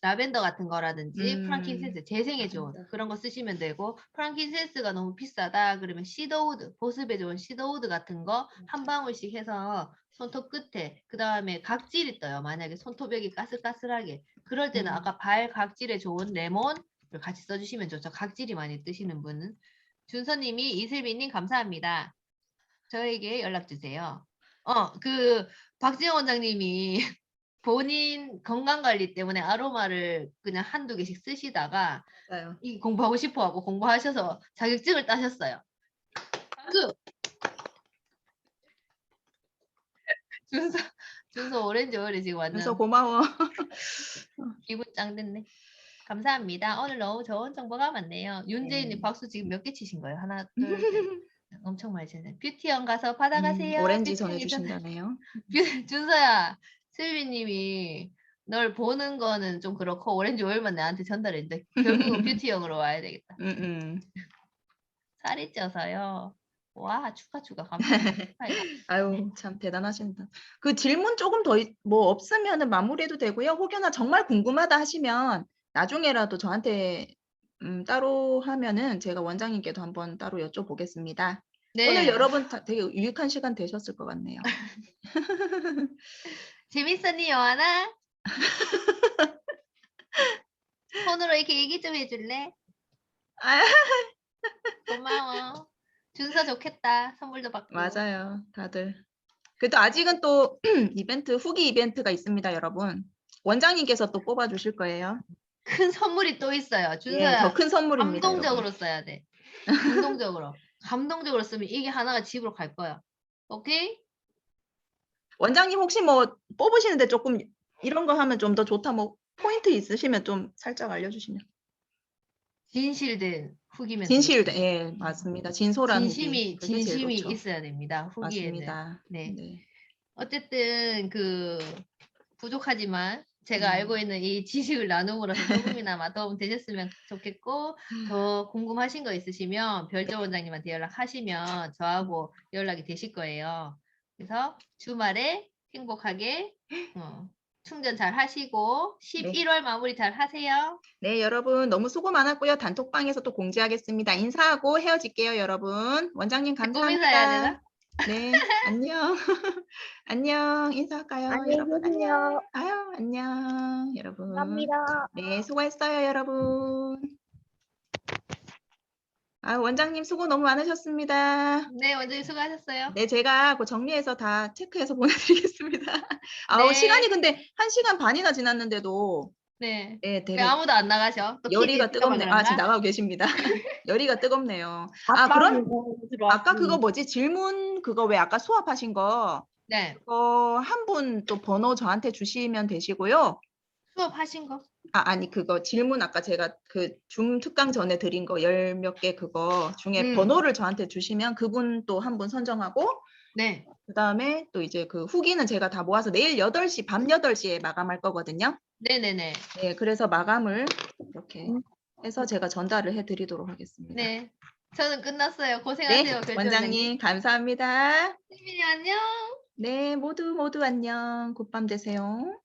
라벤더 같은 거라든지 프랑킨센스 재생에 좋은 라벤더. 그런 거 쓰시면 되고 프랑킨센스가 너무 비싸다 그러면 시더우드 보습에 좋은 시더우드 같은 거 한 방울씩 해서 손톱 끝에 그 다음에 각질이 떠요. 만약에 손톱여기 까슬까슬하게 그럴 때는 아까 발 각질에 좋은 레몬을 같이 써주시면 좋죠. 각질이 많이 뜨시는 분은 준서님이 이슬비님 감사합니다. 저에게 연락 주세요. 그 박지영 원장님이 본인 건강관리 때문에 아로마를 그냥 한두 개씩 쓰시다가 맞아요. 이 공부하고 싶어 하고 공부하셔서 자격증을 따셨어요. 박수! 준서 오렌지 오일이 지금 그래서 완전 고마워. 기분 짱 됐네. 감사합니다. 오늘 너무 좋은 정보가 많네요. 윤재인님 네. 박수 지금 몇 개 치신 거예요? 하나, 둘, 셋. 엄청 많이 치네. 뷰티원 가서 받아가세요. 오렌지 뷰티원이 전해주신다네요. 준서야, 슬비님이 널 보는 거는 좀 그렇고 오렌지 오일만 나한테 전달했는데 결국은 뷰티형으로 와야 되겠다. 살이 쪄서요. 와 축하 감사합니다. 아유 참 대단하신다. 그 질문 조금 더 뭐 없으면은 마무리해도 되고요. 혹여나 정말 궁금하다 하시면 나중에라도 저한테 따로 하면은 제가 원장님께도 한번 따로 여쭤보겠습니다. 네. 오늘 여러분 되게 유익한 시간 되셨을 것 같네요. 재밌었니 여하나? 손으로 이렇게 얘기 좀 해줄래? 아, 고마워. 준서 좋겠다. 선물도 받고. 맞아요, 다들. 그래도 아직은 또 이벤트 후기 이벤트가 있습니다, 여러분. 원장님께서 또 뽑아주실 거예요. 큰 선물이 또 있어요. 준서야. 예, 더 큰 선물입니다. 감동적으로 여러분. 써야 돼. 감동적으로. 감동적으로 쓰면 이게 하나가 집으로 갈 거야. 오케이? 원장님 혹시 뭐 뽑으시는데 조금 이런 거 하면 좀 더 좋다 뭐 포인트 있으시면 좀 살짝 알려주시면. 진실된 후기면 진실된 예 맞습니다. 진솔한 진심이 후기. 그게 제일 진심이 좋죠. 있어야 됩니다. 후기에는. 맞습니다. 네. 네. 어쨌든 그 부족하지만 제가 알고 있는 이 지식을 나눔으로써 조금이나마 도움 되셨으면 좋겠고 더 궁금하신 거 있으시면 별조 원장님한테 연락하시면 저하고 연락이 되실 거예요. 그래서 주말에 행복하게 충전 잘 하시고 11월 마무리 잘 하세요. 네, 여러분 너무 수고 많았고요. 단톡방에서 또 공지하겠습니다. 인사하고 헤어질게요, 여러분. 원장님 꿈 인사해야 감사합니다. 되나? 네, 안녕. 안녕. 인사할까요, 안녕히 여러분? 계세요. 안녕. 아유, 안녕, 여러분. 감사합니다. 네, 수고했어요, 여러분. 아, 원장님 수고 너무 많으셨습니다. 네, 원장님 수고하셨어요. 네, 제가 그 정리해서 다 체크해서 보내드리겠습니다. 아우, 네. 시간이 근데 1시간 반이나 지났는데도 네. 네, 되게 왜 아무도 안 나가셔? 또 열이가 키즈 찍어봐 뜨겁네요. 아, 지금 그런가? 나가고 계십니다. 열이가 뜨겁네요. 아, 그럼 아까 그거 뭐지? 질문 그거 왜 아까 수업하신 거 네. 그거 한 분 또 번호 저한테 주시면 되시고요. 수업하신 거? 아니 그거 질문 아까 제가 그 줌 특강 전에 드린 거 10몇 개 그거 중에 번호를 저한테 주시면 그분 또 한 분 선정하고 네. 그다음에 또 이제 그 후기는 제가 다 모아서 내일 8시 밤 8시에 마감할 거거든요. 네네네. 네, 그래서 마감을 이렇게 해서 제가 전달을 해드리도록 하겠습니다. 네. 저는 끝났어요. 고생하세요. 네, 별조 원장님 감사합니다. 승민이 안녕. 네, 모두 안녕. 굿밤 되세요.